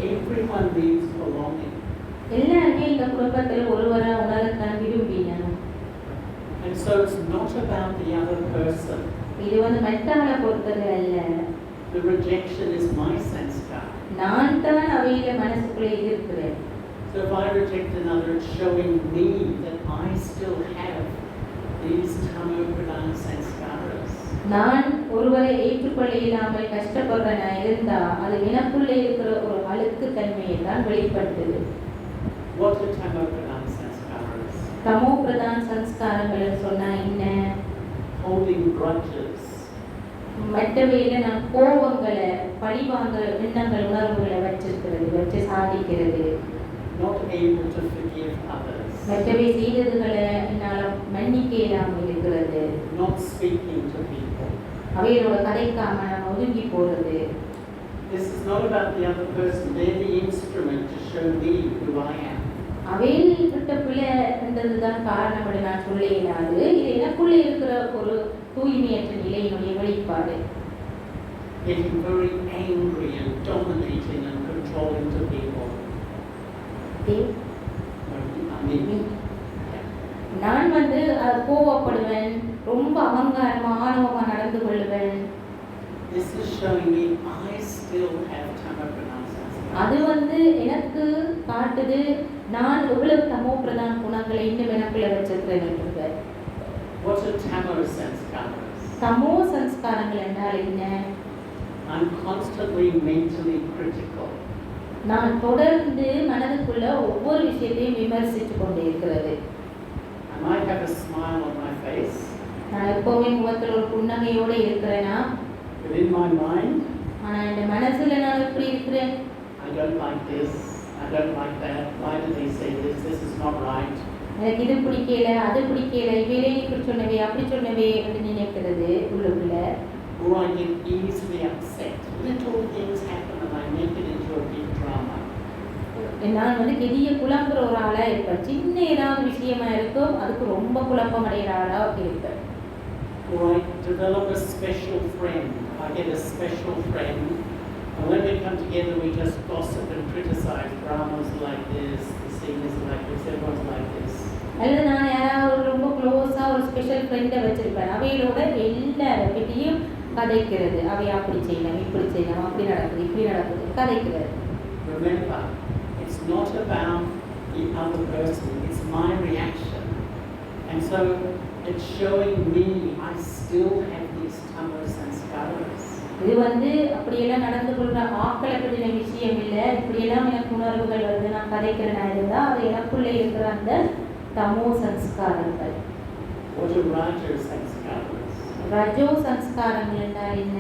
Everyone needs belonging. எல்லாருமே இந்த குடும்பத்தில் ஒருவரை உணரத்தான் விரும்பினாங்க. And so it's not about the other person. இது மற்றவங்களை பொறுத்தது அல்ல. The rejection is my sanskar. நான் தான் அவையில மனசுக்குள்ளே எதிர்க்கிறேன். So if I reject another, it's showing me that I still have these tamo pradhan sanskaras. நான் ஒருவரை ஏற்றுக்கொள்ள இல்லாமல் கஷ்டப்படுறேன் இருந்தா அது எனக்குள்ளே இருக்கிற ஒரு அழுக்கு தன்மையை தான் வெளிப்படுத்துது. What are tamo pradhan sanskaras? தமோ பிரதான் சன்ஸ்காரங்கள் சொன்னா என்ன? Holding grudges. மற்றவையில நான் கோபங்களை பழிவாங்க எண்ணங்கள் உணர்வுகளை வச்சு சாதிக்கிறது. Not able to forgive others. மற்றவை செய்ததுகளை என்னால் மன்னிக்க இல்லாமல் இருக்கிறது. Not speaking to people. அவையோட கதைக்காம நான் ஒதுங்கி போறது. This is not about the other person. They're the instrument to show me who I am. அவையில் கிட்ட பிள்ளை என்றதுதான் காரணம் என்று நான் சொல்ல இயலாது. இது எனக்குள்ளே இருக்கிற ஒரு தூய்மையற்ற நிலையினுடைய வெளிப்பாடு. Getting very angry and dominating and controlling to people. நான் கோபப்படுவேன், ரொம்ப அகங்காரமா ஆணவமா நடந்து கொள்வேன். This is showing me I still have tamo pradhan sanskaras. அது எனக்கு காட்டுது நான் எவ்வளவு தமோ பிரதான் குணங்களை இன்னும் எனக்குள்ள வச்சிருக்கிறேன். What are tamo sanskaras? தமோ சன்ஸ்காரங்கள் என்றால் என்ன? I'm constantly mentally critical. நான் தொடர்ந்து மனதுக்குள்ள ஒவ்வொரு விஷயத்தையும் விமர்சித்து கொண்டே இருக்கிறது. I might have a smile on my face. நான் எப்பவுமே முகத்தில் ஒரு புன்னகையோடு இருக்கிறேனா? But in my mind, ஆனா இந்த மனசுல நான் எப்படி இருக்கிறேன்? I don't like this. I don't like that. Why did they say this? This is not right. எனக்கு இது பிடிக்கல, அது பிடிக்கல, இவரே இப்படி சொன்னவே அப்படி சொன்னவே என்று நினைக்கிறது உள்ளுக்குள்ள. Or I get easily upset. Little things happen and I make it into a big drama. நான் பெரிய குழம்புற ஒரு ஆளா இருப்பேன். சின்ன ஏதாவது விஷயமா இருக்கும் அதுக்கு ரொம்ப குழப்பம் அடைகிற ஆளா இருப்பேன். Or I develop a special friend. I get a special friend. And when we come together, we just gossip and criticize. Dramas like this, the scene is like this, everyone's like this. அல்லது நான் யாராவது ரொம்ப க்ளோஸா ஒரு special ஃப்ரெண்டை வச்சிருப்பேன். அவையோட எல்லார்கிட்டையும் கதைக்கிறது. அவை அப்படி செய்யலாம், இப்படி செய்யலாம், அப்படி நடக்குது, இப்படி நடக்குது, கதைக்கிறது. Remember, it's not about the other person, it's my reaction. And so it's showing me I still have these tamo sanskaras. இது அப்படியெல்லாம் நடந்து கொள்ற ஆக்களை பற்றின விஷயம் இல்லை. இப்படியெல்லாம் எனக்கு உணர்வுகள் நான் கதைக்கிறேனா இருந்தா அது எனக்குள்ளே இருக்கிற அந்த தமோ சன்ஸ்காரங்கள். What are rajo sanskaras? ரஜோ சன்ஸ்காரங்கள் என்றால் என்ன?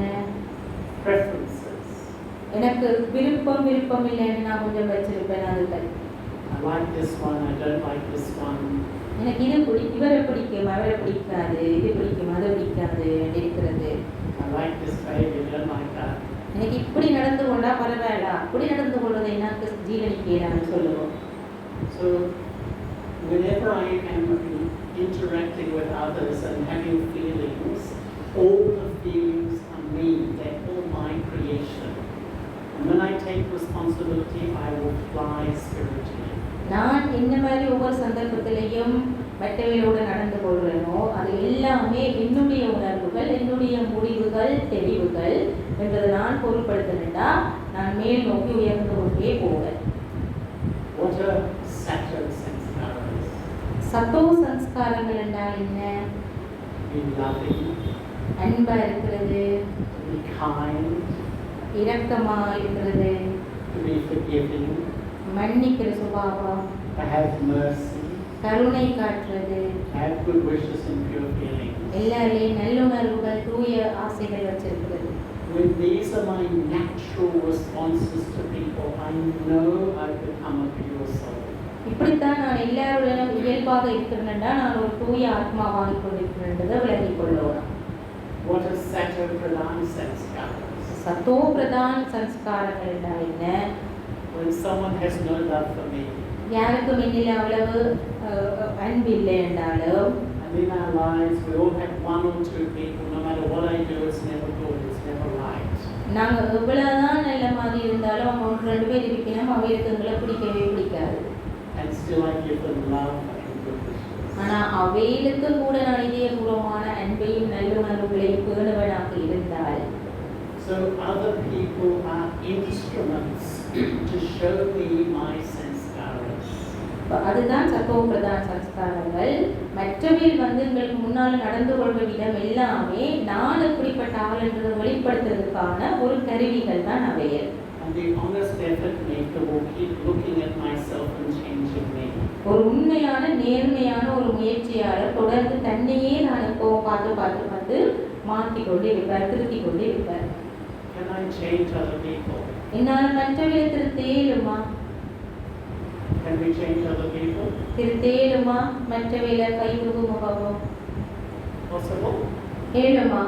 Preferences. எனக்கு விருப்பம் இல்லைன்னு நான் கொஞ்சம் வச்சிருப்பேன். அதுகள் I like this one, I don't like this one. எனக்கு இவரை பிடிக்கும், அவரை பிடிக்காது, இது பிடிக்கும், அது பிடிக்காது இருக்கிறது. I like this behavior, I don't like that. எனக்கு இப்படி நடந்து கொண்டா பரவாயில்ல, அப்படி நடந்து கொள்வதை எனக்கு ஜீரணிக்கலாம்னு சொல்லுவோம். So whenever I am interacting with others and having feelings, all the feelings are me, they're all my creation. And when I take responsibility, I will fly spiritually. நான் இந்த மாதிரி ஒவ்வொரு சந்தர்ப்பத்திலையும் மற்றவையோடு நடந்து கொள்கிறேனோ அது எல்லாமே என்னுடைய உணர்வுகள், என்னுடைய முடிவுகள், தெளிவுகள் என்பதை நான் பொருட்படுத்தினா நான் மேல் நோக்கி உயர்ந்து கொண்டே போவேன். What are sattva sanskaras? சத்தோ சன்ஸ்காரங்கள் என்றால் என்ன? Be loving, அன்பா இருக்கிறது, to be kind, இரக்கமா இருக்கிறது, to be forgiving, மன்னிக்கிற சுபாவம், to have mercy, கருணை காட்டுறது, to have good wishes and pure feelings. எல்லாரையும் நல்லுணர்வுகள், தூய ஆசைகள் வச்சிருக்கிறது. When these are my natural responses to people, I know I've become a pure soul. இப்படித்தான் நான் எல்லாருடனும் இயல்பாக இருக்கிறேன்டா நான் ஒரு தூய ஆத்மாவாகிக் கொண்டிருக்கிறேன்றதை விளங்கிக் கொள்ளணும். What are sattva pradhan sanskaras? சத்தோ பிரதான் சம்ஸ்காரங்கள் என்றால் என்ன? When someone has no love for me, யாருக்கும் என்னில் அவ்வளவு அன்பு இல்லை என்றாலும், and in our lives we all have one or two people, no matter what I do, it's never good, it's never right. நாங்கள் எவ்வளவுதான் நல்ல மாதிரி இருந்தாலும் அவங்க ஒன்று ரெண்டு பேர் இருக்கணும், அவைகளுக்கு எங்களை பிடிக்கவே பிடிக்காது. And still I give them love and good wishes. ஆனால் அவைகளுக்கு கூட நான் இதயபூர்வமான அன்பையும் நல்லுணர்வுகளையும் பேணுவனாக இருந்தால், So other people are instruments to show me my sanskaras. அதுதான் சத்தோ பிரதான் சம்ஸ்காரங்கள். மற்றவையில் எங்களுக்கு முன்னால் நடந்து கொள்ற விதம் எல்லாமே நான் எப்படிப்பட்ட ஆள் என்றதை வெளிப்படுத்துறதுக்கான ஒரு கருவிகள் தான் அவைகள். And the honest effort maker will keep looking at myself and changing me. ஒரு உண்மையான நேர்மையான ஒரு முயற்சியாளர் தொடர்ந்து தன்னையே நான் இப்போ பார்த்து மாற்றிக் கொண்டு இருப்பார், திருத்திக் கொண்டு இருப்பார். Can I change other people? என்னால் மற்றவையை திருத்தேலுமா? Can we change other people? திருத்தேலுமா? மற்றவையில கைவுகு முகமோ Possible? ஏழுமா?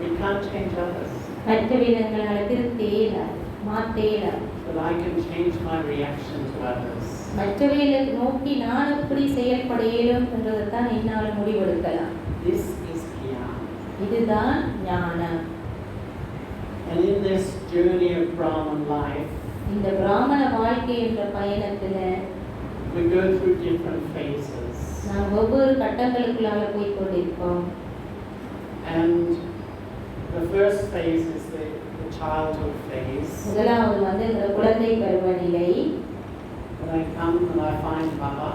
We can't change others, மற்றவையிலங்களால் திருத்தேல மாத்தேல. but I can change my reaction to others. மற்றவையில நோக்கி நான் எப்படி செயல்படையலும் என்றதைத்தான் என்னால் முடிவெடுக்கலாம். This is Gyan. இதுதான் ஞானம். And in this journey of Brahman life, இந்த பிராமண வாழ்க்கை என்ற பயணத்துல we go through different phases. நாம் ஒவ்வொரு கட்டங்களுக்குள்ளால போய் கொண்டிருக்கோம். And the first phase is the childhood phase. முதலாவது இந்த குழந்தை பருவ நிலை. When I come and I find Baba,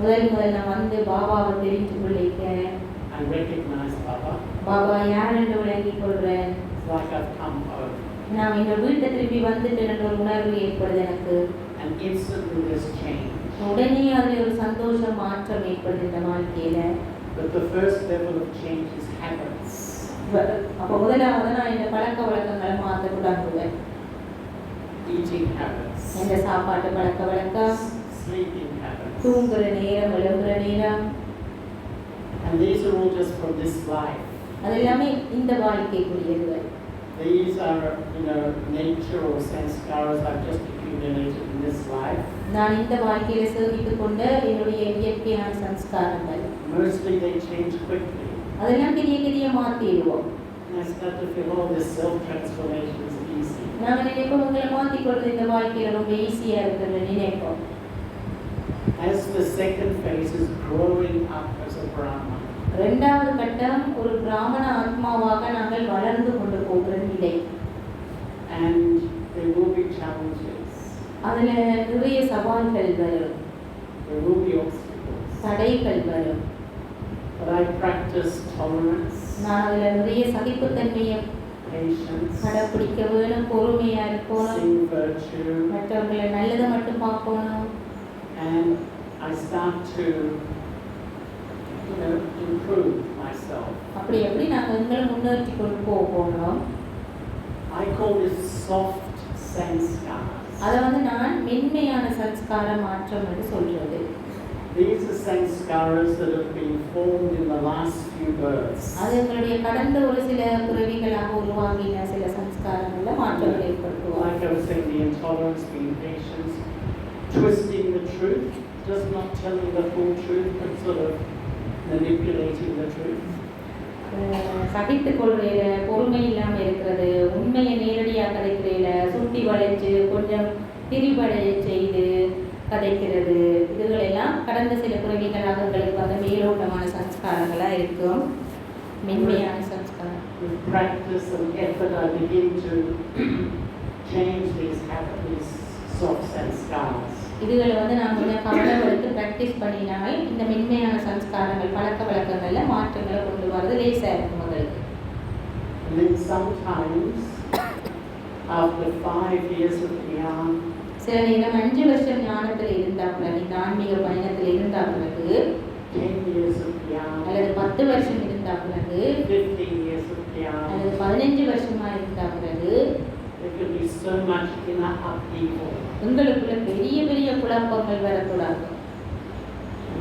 முதல் நான் பாபாவை தெரிஞ்சு கொள்ளிருக்கேன். I recognize Baba. பாபா யார் என்று விளங்கிக் கொள்றேன். It's like I've come home. நான் எங்க வீட்டை திருப்பி வந்துட்டேன் என்ற ஒரு உணர்வு ஏற்படுது எனக்கு. And instantly there's change. உடனே அதில் ஒரு சந்தோஷ மாற்றம் ஏற்படுது இந்த வாழ்க்கையில. But the first level of change is habits. அப்போ முதலாவது நான் இந்த பழக்க வழக்கங்களை மாற்ற தொடங்குவேன். Eating habits. இந்த சாப்பாட்டு பழக்க வழக்கம், Sleeping habits. தூங்குற நேரம், எழும்புற நேரம். And these are all just from this life. அது எல்லாமே இந்த வாழ்க்கைக்குரியது. These are, nature or sanskaras I've just accumulated in this life. நான் இந்த வாழ்க்கையில சேமித்துக் கொண்ட என்னுடைய இயற்கையான சம்ஸ்காரங்கள். Mostly they change quickly. அதெல்லாம் பெரிய மாற்றிடுவோம். And I start to feel, oh, this self-transformation is easy. நாங்கள் நினைப்போம் உங்களை மாற்றிக்கொள்வது இந்த வாழ்க்கையில ரொம்ப ஈஸியா இருக்கிறது நினைப்போம். As the second phase is growing up as a Brahman. இரண்டாவது கட்டம் ஒரு பிராமண ஆத்மாவாக நாங்கள் வளர்ந்து கொண்டு போகிற நிலை. And there will be challenges. அதுல நிறைய சவால்கள் வரும். There will be obstacles. தடைகள் வரும். But I practice tolerance, நான் அதுல நிறைய சகிப்புத்தன்மையை patience, கடைப்பிடிக்க வேணும், பொறுமையா இருக்கணும், seeing virtue, மற்றவர்களை நல்லதை மட்டும் பார்க்கணும். and I start to, improve myself. அப்படி நாங்கள் எங்களை முன்னேற்றி கொண்டு போகணும். I call this soft sanskars. அதை நான் மென்மையான சம்ஸ்கார மாற்றம் என்று சொல்றது. These are sanskaras that have been formed in the last few births. அது எங்களுடைய கடந்த ஒரு சில பிறவிகளாக உருவாகின சில சம்ஸ்காரங்கள்ல மாற்றங்கள் ஏற்படுத்துவோம். Like I was saying, the intolerance, the impatience, twisting the truth, just not telling the full truth, but sort of manipulating the truth. சகித்துக் கொள்றையில, பொறுமை இல்லாமல் இருக்கிறது, உண்மையை நேரடியாக கதைக்கிறதுல, சுட்டி வளைச்சு கொஞ்சம் திரிவடைய செய்து கதைக்கிறது, இதுகளெல்லாம் கடந்த சில பிறவிகளாக எங்களுக்கு மேலோட்டமான சம்ஸ்காரங்களாக இருக்கும். மென்மையான சம்ஸ்காரம். With practice and effort, I begin to change these habits, these soft sanskars. இதுகளை நான் கொஞ்சம் கவனம் எடுத்து ப்ராக்டிஸ் பண்ணினால் இந்த மென்மையான சம்ஸ்காரங்கள் பழக்க வழக்கங்களில் மாற்றங்களை கொண்டு வரது லேசாக இருக்கும் முதலுக்கு. And then sometimes, after 5 years of Gyan, சில நேரம் 5 வருஷம் ஞானத்தில் இருந்தா பிறகு, ஆன்மீக பயணத்தில் இருந்தா பிறகு, 10 years of Gyan, அல்லது 10 வருஷம் இருந்தா பிறகு, 15 years of Gyan, அல்லது 15 வருஷமா இருந்தா பிறகு, there can be so much inner upheaval. உங்களுக்குள்ள பெரிய குழப்பங்கள் வரக்கூடாது.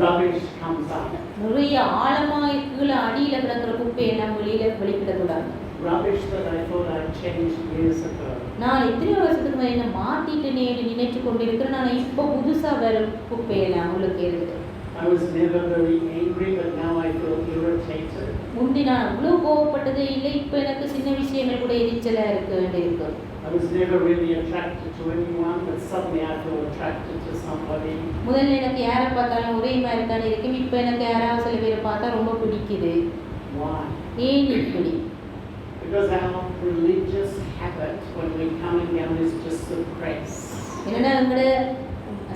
rubbish comes up. நிறைய ஆழமாய் கீழே அடியில கிடக்கிற குப்பையை எல்லாம் வெளிக்கிடக்கூடாது. Rubbish that I thought I'd changed years ago. நான் இத்தனை வருஷத்துக்கு மேலே என்ன மாத்திட்டேனே நினைச்சு கொண்டிருக்கிறேன். நான் இப்போ புதுசா வேற குப்பையெல்லாம் உங்களுக்கு இருக்கு. I was never very angry, but now I feel irritated. முந்தி நான் அவ்வளவு கோவப்பட்டதே இல்லை. இப்போ எனக்கு சின்ன விஷயங்கள் கூட எரிச்சலா இருக்கு. I was never really attracted to anyone, but suddenly I feel attracted to somebody. முதல்ல எனக்கு யாரை பார்த்தாலும் ஒரே மாதிரி தான் இருக்கும். இப்போ எனக்கு யாராவது சில பேரை பார்த்தா ரொம்ப பிடிக்குது. Why? ஏன் இப்படி? Because our religious habit when we come again is just suppress. என்னன்னா எங்களோட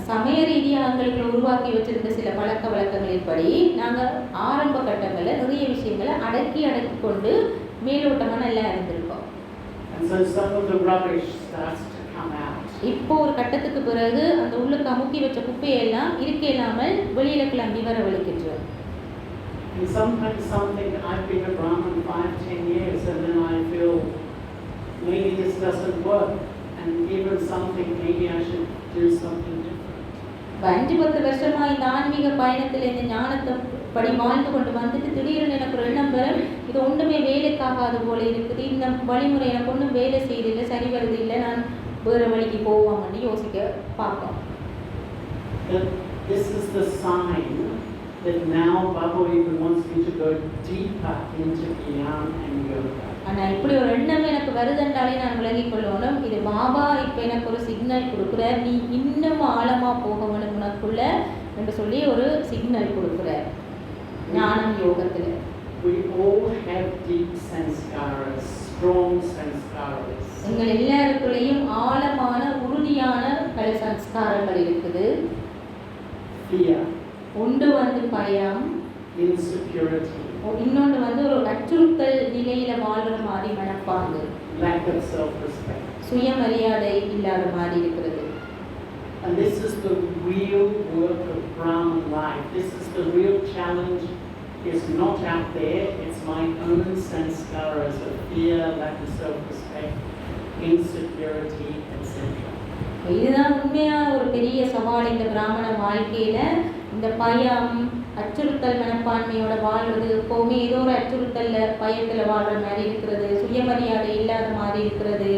சமய ரீதியாக எங்களுக்கு உருவாக்கி வச்சிருந்த சில பழக்க வழக்கங்களின்படி நாங்கள் ஆரம்ப கட்டங்களில் நிறைய விஷயங்களை அடக்கி கொண்டு மேலோட்டமாக நல்லா இருந்திருக்கோம். And so some of the rubbish starts to come out. இப்போ ஒரு கட்டத்துக்கு பிறகு அந்த உள்ளுக்கு அமுக்கி வச்ச குப்பையெல்லாம் இருக்க இல்லாமல் வெளியில கிளம்பி வர வலிக்கிட்டு. And sometimes something, I've been a Brahmin 5-10 years and then I feel maybe this doesn't work and even something, maybe I should do something different. 5-10 வருஷமா இந்த ஆன்மீக பயணத்தில் இந்த ஞானத்தை படி வாழ்ந்து கொண்டு வந்துட்டு திடீர்னு எனக்கு ஒரு எண்ணம் வரும், இது ஒன்றுமே வேலைக்காகாத போல இருக்குது, இந்த வழிமுறை எனக்கு ஒன்றும் வேலை செய்யறதில்லை, சரி வருது இல்லை, நான் வேறு வழிக்கு போவாங்கன்னு யோசிக்க பார்ப்போம். This is the sign that now Baba even wants me to go deeper into Gyan and Yoga. ஆனால் இப்படி ஒரு எண்ணம் எனக்கு வருதுன்றாலே நான் விலகிக் கொள்ளணும். இது பாபா இப்போ எனக்கு ஒரு சிக்னல் கொடுக்குறார், நீ இன்னும் ஆழமாக போக வேணும் உனக்குள்ள என்று சொல்லி ஒரு சிக்னல் கொடுக்குறார் ஞானம் யோகத்தில். We all have deep sanskaras, strong sanskaras. எங்கள் எல்லாருக்குள்ளேயும் ஆழமான உறுதியான பல சம்ஸ்காரங்கள் இருக்குது. Fear. ஒன்று வந்து பயம், insecurity, இன்னொன்று வந்து ஒரு அச்சுறுத்தல் நிலையில வாழ்ற மாதிரி மனப்பாங்கு, lack of self-respect. சுயமரியாதை இல்லாத மாதிரி இருக்கிறது. And this is the real work of Brahman life. This is the real challenge. It's not out there. It's my own sanskaras of fear, lack of self-respect, insecurity, etc. இதுதான் உண்மையான ஒரு பெரிய சவால் இந்த பிராமண வாழ்க்கையில. இந்த பயம், அச்சுறுத்தல் மனப்பான்மையோட வாழ்வது, எப்போவுமே ஏதோ ஒரு அச்சுறுத்தல்ல பயத்துல வாழ்ற மாதிரி இருக்கிறது, சுயமரியாதை இல்லாத மாதிரி இருக்கிறது.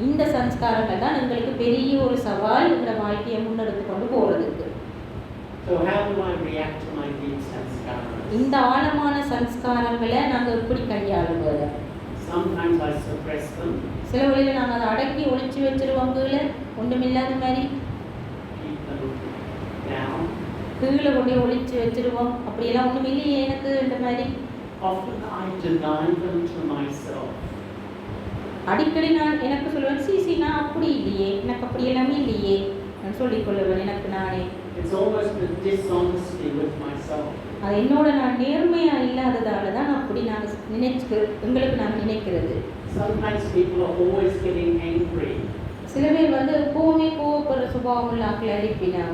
இந்த சம்ஸ்காரங்கள் தான் எங்களுக்கு பெரிய ஒரு சவால் இந்த வாழ்க்கையை முன்னெடுத்து கொண்டு போறதுக்கு. So how do I react to my deep sanskaras? இந்த ஆழமான சம்ஸ்காரங்களை நாங்க எப்படி கையாளுவது? Sometimes I suppress them. சில வழியில நாங்க அதை அடக்கி ஒளிச்சு வச்சிருவோம், கீழே ஒன்றுமில்லாத மாதிரி Keep them down. கீழே கொண்டு ஒளிச்சு வச்சிருவோம், அப்படியெல்லாம் ஒன்றும் இல்லையே எனக்கு இந்த மாதிரி. Often I deny them to myself. அடிக்கடி நான் எனக்கு சொல்லுவேன், சிசி நான் அப்படி இல்லையே, எனக்கு அப்படி எல்லாமே இல்லையே நான் சொல்லிக்கொள்ளுவேன் எனக்கு நானே. It's almost a dishonesty with myself. அது என்னோட நான் நேர்மையா இல்லாததால தான் அப்படி எங்களுக்கு நான் நினைக்கிறது. Sometimes people are always getting angry. சில பேர் வந்து எப்பவுமே கோவப்படுற சுபாவம் உள்ள ஆட்களை இருப்பினா.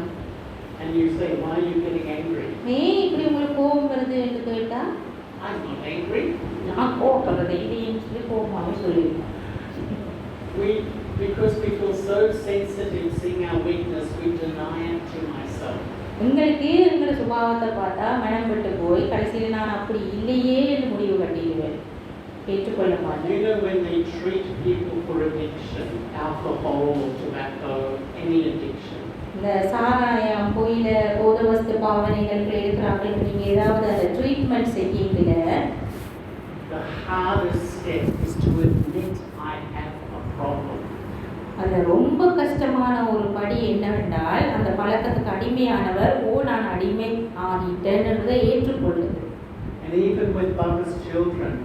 And you say, why are you getting angry? இப்படி உங்களுக்கு கோபம் வருது என்று கேட்டா, I'm not angry. நான் கோவப்படுறது இல்லைன்னு சொல்லி கோபமாவே சொல்லிடுவேன். Because we feel so sensitive seeing our weakness, we deny it to myself. உங்களுக்கு எங்களோட சுபாவத்தை பார்த்தா மனம் விட்டு போய் கடைசியில் நான் அப்படி இல்லையே என்று முடிவு கட்டிடுவேன், ஏற்றுக்கொள்ள மாட்டேன். You know when they treat people for addiction, alcohol, tobacco, any addiction. இந்த சாராயம், புயில, போதவஸ்து பாவனைகளுக்கு இருக்கிறாங்களுக்கு நீங்கள் ஏதாவது அந்த ட்ரீட்மெண்ட் செய்யல, the hardest step is to admit I have a problem. அது ரொம்ப கஷ்டமான ஒரு படி என்னவென்றால் அந்த பழக்கத்துக்கு அடிமையானவர் நான் அடிமை ஆகிட்டேன்றதை ஏற்றுக்கொள்ளுது. And even with Baba's children,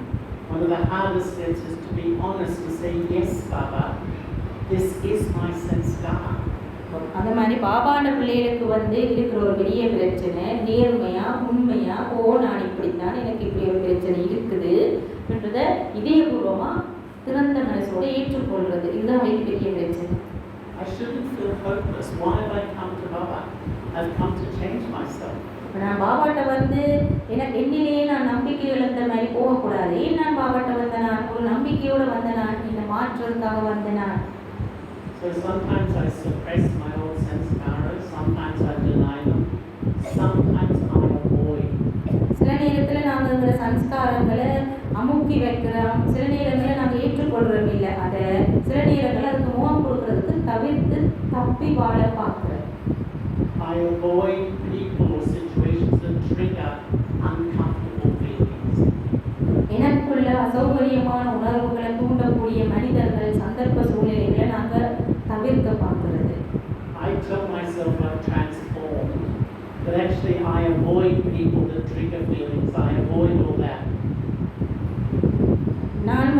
one of the hardest steps is to be honest and say, yes, Baba, this is my sanskar. அந்த மாதிரி பாபான பிள்ளைகளுக்கு வந்து இருக்கிற ஒரு பெரிய பிரச்சனை, நேர்மையா உண்மையா நான் இப்படித்தான், எனக்கு இப்படி ஒரு பிரச்சனை இருக்குது என்றதை இதயபூர்வமா திறந்த மனசோட ஏற்றுக்கொள்வது, இதுதான் அவங்களுக்கு பெரிய பிரச்சனை. I shouldn't feel hopeless. Why have I come to Baba? I've come to change myself. நான் பாபாட்ட வந்து எனக்கு என்னிலேயே நான் நம்பிக்கை இழந்த மாதிரி போகக்கூடாது. நான் பாபாட்ட வந்த நான் ஒரு நம்பிக்கையோடு வந்த நான் என்னை மாற்றுறதுக்காக வந்த நான். So sometimes I suppress my old sanskaras, sometimes I deny them. sometimes I avoid. சில நேரத்தில் நாங்கள் இந்த சம்ஸ்காரங்களை அமுக்கி வைக்கிறோம், சில நேரங்களில் நாங்கள் ஏற்றுக்கொள்கிறோம் இல்லை, அதை சில நேரங்களில் அதுக்கு முகம் கொடுக்கறதுக்கு தவிர்த்து தப்பி வாழ பார்க்குறோம். I avoid people or situations that trigger uncomfortable feelings. எனக்குள்ள அசௌகரியமான உணர்வுகளை தூண்டக்கூடிய மனிதர்கள், சந்தர்ப்ப சூழ்நிலைகளை நாங்கள் தவிர்க்க பார்க்கிறது. I tell myself I've transformed, but actually I avoid people that trigger feelings. I avoid all that. நான்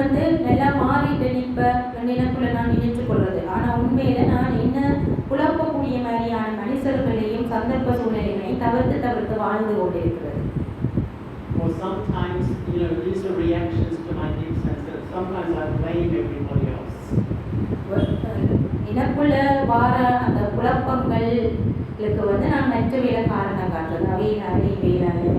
நல்லா மாறிட்டேன் இப்போ எனக்குள்ள நான் நினைச்சு கொள்வது. ஆனால் உண்மையில நான் என்ன குழப்பக்கூடிய மாதிரியான மனுஷர்களையும் சந்தர்ப்ப சூழ்நிலைகளையும் தவிர்த்து வாழ்ந்து கொண்டிருக்கிறது. Or sometimes, these are reactions to my deep sense that sometimes I blame everybody else. எனக்குள்ள வார அந்த குழப்பங்களுக்கு நான் மற்றவையில காரணம் காட்டுறது. அவையினாலே இவையினாலே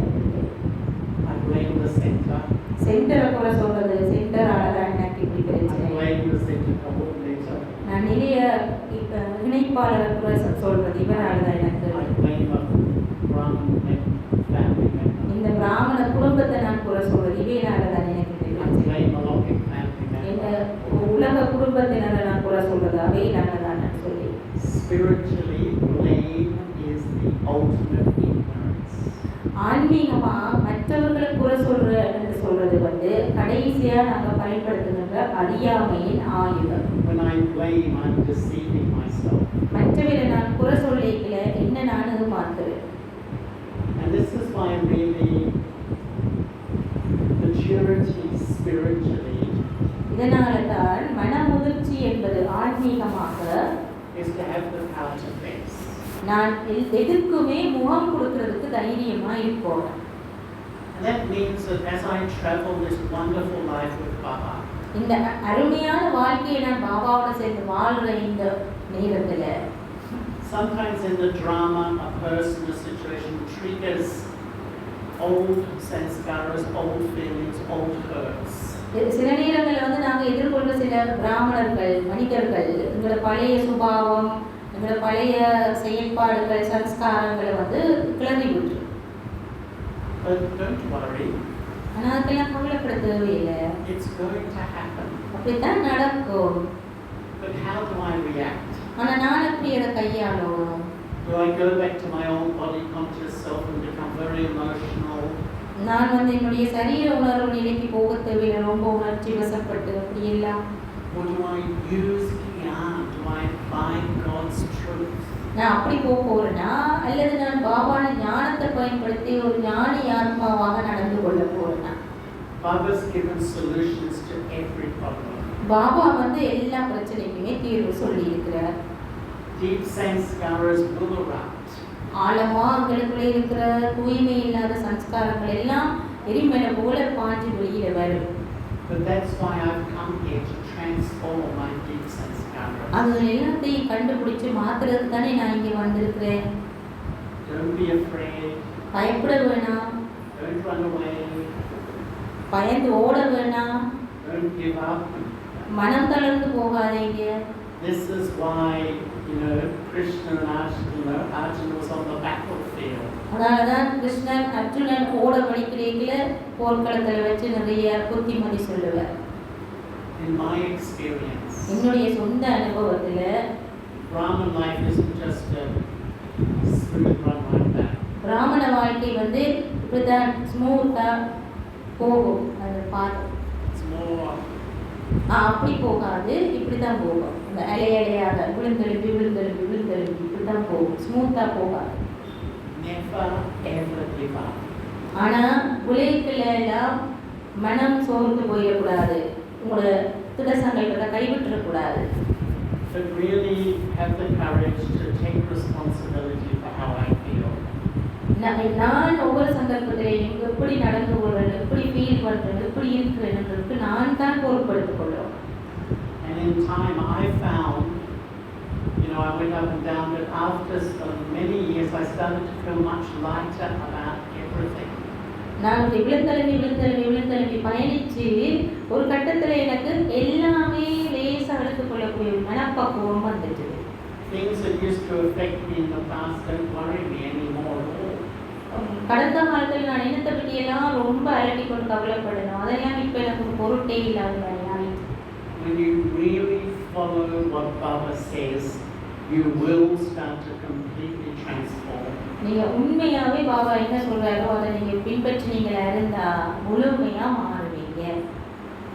I blame the center. சென்டரை குறை சொல்றது, சென்டரால தான் எனக்கு இப்படி I பிரச்சனை. blame the center coordinator. நான் நிறைய இணைப்பாளரை குறை சொல்றது, இவரால தான் எனக்கு. I blame a Brahmin family member. இந்த பிராமண குடும்பத்தை நான் குறை சொல்றது, இவையினால தான் எனக்கு I பிரச்சனை. blame a Logic family member. இந்த உலக குடும்பத்தினரை நான் குறை சொல்றது, அவையினால தான் நான் சொல்லி. Spiritually, blame is the ultimate ignorance. ஆன்மீகமா மற்றவர்களை குறை சொல்றது கடைசியா நாங்க பயன்படுத்துகின்ற அறியாமையின் ஆயுதம். When I blame, I'm deceiving myself. மற்றவரை நான் குறை சொல்லிக்கல, என்ன நான் மாத்துறேன். And this is why really maturity spiritually இதனால தான் மனமுதிர்ச்சி என்பது ஆன்மீகமாக is to have the power to face. நான் எதுக்குமே முகம் கொடுக்கறதுக்கு தைரியமா இருப்போம். And that means that as I travel this wonderful life with Baba, இந்த அருமையான வாழ்க்கையை நான் பாபாவோட சேர்ந்து வாழ்ற இந்த நேரத்துல sometimes in the drama, a person, a situation triggers old sanskaras, old feelings, old hurts. சில நேரங்களில் நாங்கள் எதிர்கொள்கிற சில பிராமணர்கள், மனிதர்கள் எங்களோட பழைய சுபாவம், எங்களோட பழைய செயல்பாடுகள், சம்ஸ்காரங்களை கிளறி விட்டுரு. But don't worry. ஆனால் அதுக்கெல்லாம் கவலைப்பட தேவையில்லை. It's going to happen. அப்படித்தான் நடக்கும். But how do I react? ஆனால் நான் எப்படி அதை கையாளணும்? Do I go back to my own body conscious self and become very emotional? நான் என்னுடைய சரீர உணர்வு நிலைக்கு போக தேவையில்லை, ரொம்ப உணர்ச்சி வசப்பட்டு அப்படி எல்லாம். Or do I use Gyan? Do I find God's truth? நான் அப்படி போறேன்னா, அல்லது நான் பாபான ஞானத்தை பயன்படுத்தி ஒரு ஞானி ஆத்மாவாக நடந்து கொள்ள போறேன்னா? Baba's given solutions to every problem. Baba எல்லா பிரச்சனைக்குமே தீர்வு சொல்லி இருக்கிறார். Deep sanskaras will erupt. ஆழமா எங்களுக்குள்ளே இருக்கிற தூய்மை இல்லாத சம்ஸ்காரங்கள் எல்லாம் எரிமலை போல பாஞ்சு வெளியில வரும். But that's why I've come here to transform my deep sanskaras. அது எல்லாத்தையும் கண்டுபிடிச்சு மாத்துறதுக்கு தானே நான் இங்க வந்திருக்கிறேன். Don't be afraid. பயப்பட வேணாம். Don't run away. பயந்து ஓட வேணாம். Don't give up. மனம் தளர்ந்து போகாதீங்க. This is why, Krishna and Arjuna was on the battlefield. அதனாலதான் கிருஷ்ணன் அர்ஜுனன் ஓட வழிக்கிறீங்கள போர்க்களத்தில் வச்சு நிறைய புத்திமதி சொல்லுவார். In my experience, என்னுடைய சொந்த அனுபவத்துல Brahman life isn't just a smooth run like that. பிராமண வாழ்க்கை இப்படிதான் ஸ்மூத்தா போகும். அது பார்த்து It's more அப்படி போகாது, இப்படிதான் போகும். இந்த அலையாக விழுந்தெலும்பி இப்படிதான் போகும், ஸ்மூத்தா போகாது. never ever give up. ஆனா உலகத்துல எல்லாம் மனம் சோர்ந்து போயிடக்கூடாது, உங்களோட திடசங்கல்பத்தை கைவிட்டுறக்கூடாது. But really have the courage to take responsibility for how I feel. நான் ஒவ்வொரு சந்தர்ப்பத்திலையும் எப்படி நடந்து கொள்றேன், எப்படி ஃபீல் பண்றேன், எப்படி இருக்கிறேன்ன்றதுக்கு நான் தான் பொறுப்படுத்திக் கொள்றோம். And in time I found, I went up and down, but after many years I started to feel much lighter about everything. நான் விழுந்தெழும்பி பயணிச்சு ஒரு கட்டத்தில் எனக்கு எல்லாமே லேசாக எடுத்துக்கொள்ளக்கூடிய மனப்பக்குவம் வந்துச்சு. Things that used to affect me in the past don't worry me anymore at all. கடந்த காலத்தில் நான் என்னத்தை பற்றியெல்லாம் ரொம்ப அலட்டி கொண்டு கவலைப்படணும், அதெல்லாம் இப்போ எனக்கு ஒரு பொருட்டே இல்லாத மாதிரி ஆயிடுச்சு. When you really follow what Baba says, you will start to completely transform. நீங்கள் உண்மையாகவே பாபா என்ன சொல்கிறாரோ அதை நீங்கள் பின்பற்றினீங்களா இருந்தால் முழுமையாக மாறுவீங்க.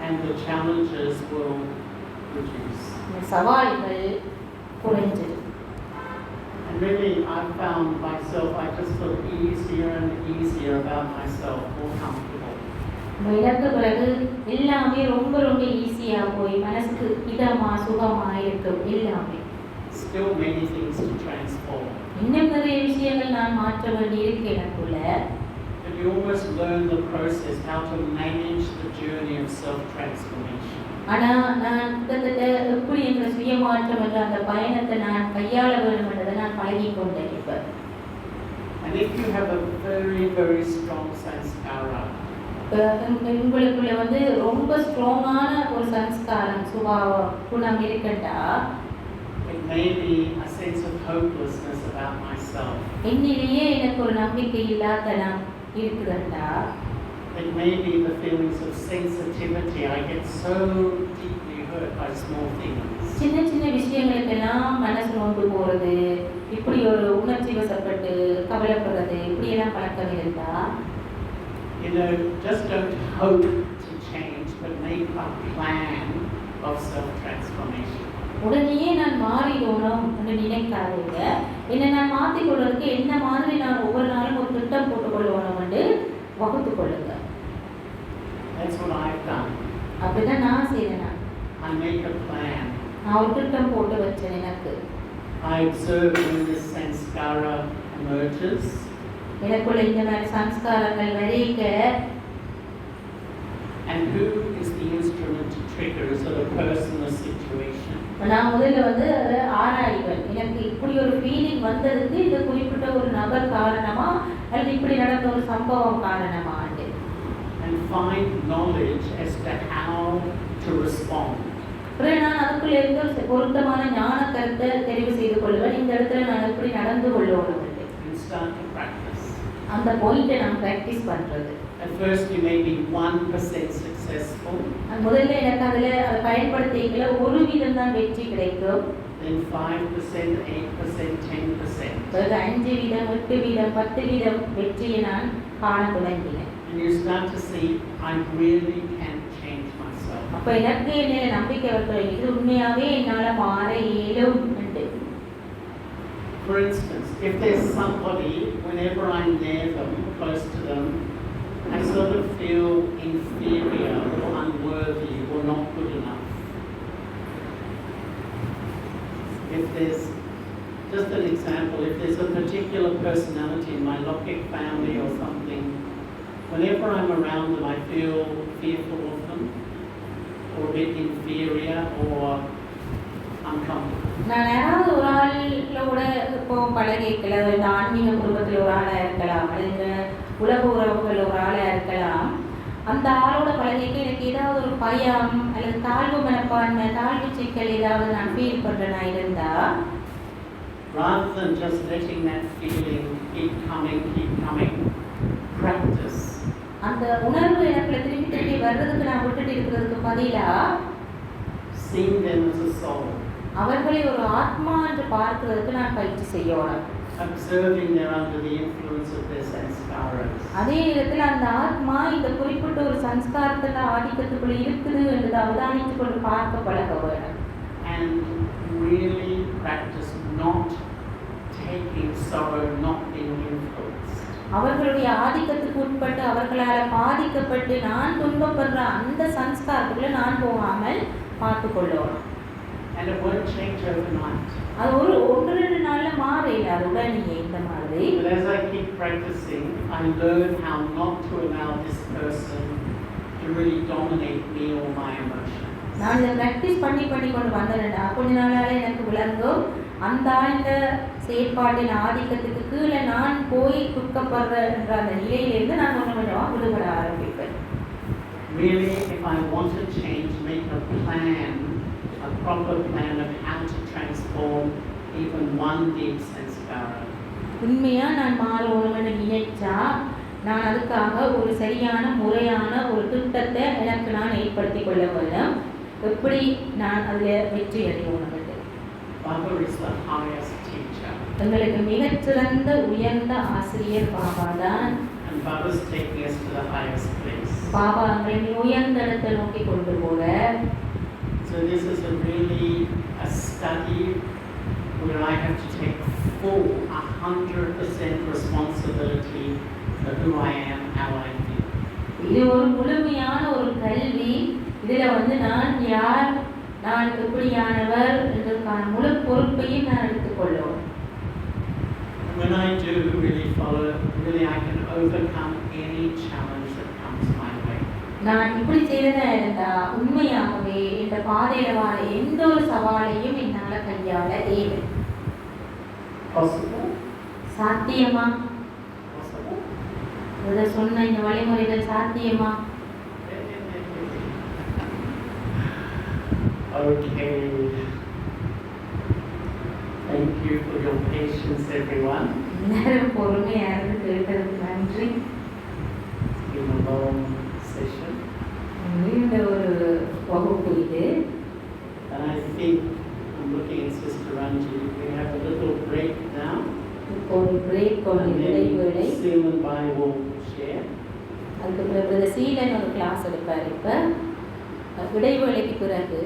And the challenges will reduce. இந்த சவால்கள் குறைஞ்சிடும். And really, I've found myself, I just feel easier and easier about myself, more comfortable. இறந்த பிறகு எல்லாமே ரொம்ப ரொம்ப ஈஸியாக போய் மனசுக்கு இதமாக சுகமாக இருக்கும் எல்லாமே. Still many things to transform. இன்னும் நிறைய விஷயங்கள் நான் மாற்ற வேண்டி இருக்கு எனக்குள்ள. But you almost learn the process, how to manage the journey of self-transformation. ஆனால் நான் கிட்டத்தட்ட எப்படி என்ற சுயமாற்றம் என்ற அந்த பயணத்தை நான் கையாள வேண்டும் என்றதை நான் பழகி கொண்டேன் இப்போ. And if you have a very, very strong sanskara, உங்களுக்குள்ள வந்து ரொம்ப ஸ்ட்ராங்கான ஒரு சம்ஸ்காரம் சுபாவ குணம் இருக்கட்டா, it may be a sense of hopelessness about myself. என்னிலேயே எனக்கு ஒரு நம்பிக்கை இல்லாதனம் இருக்குதுண்டா, It may be the feelings of sensitivity. I get so deeply hurt by small things. சின்ன சின்ன விஷயங்களுக்கெல்லாம் மனசு நோண்டு போகிறது, இப்படி ஒரு உணர்ச்சி வசப்பட்டு கவலைப்படுறது, இப்படியெல்லாம் பழக்கம் இருந்தா, You know, just don't hope to change, but make a plan of self-transformation. உடனேயே நான் மாறிடணும் என்று நினைக்காதீங்க. என்னை நான் மாற்றிக்கொள்வதற்கு என்ன மாதிரி நான் ஒவ்வொரு நாளும் ஒரு திட்டம் போட்டுக்கொள்ளணும் என்று வகுத்து கொள்ளுங்க. That's what I've done. அப்படிதான் நான் செய்தேன். I make a plan. நான் ஒரு திட்டம் போட்டு வச்சேன் எனக்கு. I observe when this sanskara emerges. எனக்குள்ள இந்த மாதிரி சம்ஸ்காரங்கள் வரைக்க, And who is the instrument to trigger? Is it a person or situation? நான் முதல்ல வந்து அதை ஆராய்வேன். எனக்கு இப்படி ஒரு ஃபீலிங் வந்ததுக்கு இந்த குறிப்பிட்ட ஒரு நபர் காரணமா அல்லது இப்படி நடந்த ஒரு சம்பவம் காரணமாண்டு. And find knowledge as to how to respond. அப்புறம் நான் அதுக்குள்ள இருந்து ஒரு பொருத்தமான ஞான கருத்தை தெரிவு செய்து கொள்வேன். இந்த இடத்துல நான் எப்படி நடந்து கொள்ளணும். And start to practice. அந்த பாயிண்ட்டை நான் ப்ராக்டிஸ் பண்ணுறது. At first you may be 1% successful. முதல்ல எனக்கு அதில் அதை பயன்படுத்திக்கல 1% தான் வெற்றி கிடைக்கும். Then 5%, 8%, 10%. 5%, 8%, 10% வெற்றியை நான் காண தொடங்கினேன். And you start to see, I really can change myself. அப்போ எனக்கு என்ன நம்பிக்கை வருது, இது உண்மையாகவே என்னால் மாற இயலும் என்று. For instance, if there's somebody, whenever I'm near them, close to them, I sort of feel inferior or unworthy or not good enough. If there's, just an example, if there's a particular personality in my Lokik family or something, whenever I'm around them, I feel fearful of them, or a bit inferior or uncomfortable. நான் யாராவது ஒரு ஆளோட இப்போ பழகிக்கல, இந்த ஆன்மீக குடும்பத்தில் ஒரு ஆளாக இருக்கலாம், அல்லது உலக உறவுகள் ஒரு ஆளாக இருக்கலாம். அந்த ஆளோட பழகிக்க எனக்கு ஏதாவது ஒரு பயம் அல்லது தாழ்வு மனப்பான்மை, தாழ்வு சிக்கல் ஏதாவது நான் ஃபீல் பண்ணுறேன்னா இருந்தால், Rather than just letting that feeling keep coming, practice. அந்த உணர்வு எனக்குள்ள திரும்பி திரும்பி வர்றதுக்கு நான் விட்டுட்டு இருக்கிறதுக்கு பதிலாக Seeing them as a soul. அவர்களை ஒரு ஆத்மா என்று பார்க்கிறதுக்கு நான் பயிற்சி செய்யணும். Observing they're under the influence of their sanskaras. அதே நேரத்தில் அந்த ஆத்மா இந்த குறிப்பிட்ட ஒரு சம்ஸ்காரத்தில் ஆதிக்கத்துக்குள்ள இருக்குது என்று அவதானித்து கொண்டு பார்க்க பழக வேண்டும். And really practice not taking sorrow, not being influenced. அவர்களுடைய ஆதிக்கத்துக்கு உட்பட்டு அவர்களால் பாதிக்கப்பட்டு நான் துன்பப்படுற அந்த சம்ஸ்காரத்துக்குள்ள நான் போகாமல் பார்த்து கொள்ளணும். And it won't change overnight. அது ஒன்று 2 நாளில் மாறையில் அது உடனே இந்த மாதிரி. But as I keep practicing, I learn how not to allow this person to really dominate me or my emotions. நான் இதை ப்ராக்டிஸ் பண்ணி கொண்டு வந்தேன்டா, கொஞ்ச நாளால் எனக்கு விளங்கும் அந்த ஆழ்ந்த செயற்பாட்டின் ஆதிக்கத்துக்கு கீழே நான் போய் துக்கப்படுறன்ற அந்த நிலையிலேருந்து நான் கொஞ்சமாக விடுபட ஆரம்பிப்பேன். Really, if I want to change, make a plan, a proper plan of how to transform even one deep sanskara. உண்மையாக நான் மாறணும்னு நினைச்சா நான் அதுக்காக ஒரு சரியான முறையான ஒரு திட்டத்தை எனக்கு நான் ஏற்படுத்தி கொள்ள வேண்டும். எப்படி நான் அதில் வெற்றி அடையணும்? Baba is the highest teacher. எங்களுக்கு மிகச்சிறந்த உயர்ந்த ஆசிரியர் பாபா தான். And Baba's taking us to the highest place. Baba எங்களை உயர்ந்த இடத்தை நோக்கி கொண்டு போக. So this is a study where I have to take full 100% responsibility for who I am, how I feel. இது ஒரு முழுமையான ஒரு கல்வி. இதில் நான் யார், நான் எப்படியானவர் என்றதுக்கான முழு பொறுப்பையும் நான் எடுத்துக்கொள்ளுவேன். When I do really follow, really I can overcome any challenge that comes my way. நான் இப்படி செய்ததா இருந்தால் உண்மையாகவே இந்த பாதையில் வர எந்த ஒரு சவாலையும் என்னால் கையாள இயலும். Possible? சாத்தியமா? Possible? இதை சொன்ன இந்த வழிமுறைகள் சாத்தியமா? Okay. Thank you for your patience, everyone. நேரம் பொறுமையாக இருந்து கேட்டதுக்கு நன்றி. It's been a long session. நீண்ட ஒரு வகுப்பு இது. And I think, I'm looking at Sister Anji, we have a little break now. இப்போ ஒரு பிரேக், ஒரு And இடைவேளை. then Seal and Bai will share. அதுக்கு பிறகு சீலன் ஒரு கிளாஸ் எடுப்பார். இப்போ இடைவேளைக்கு பிறகு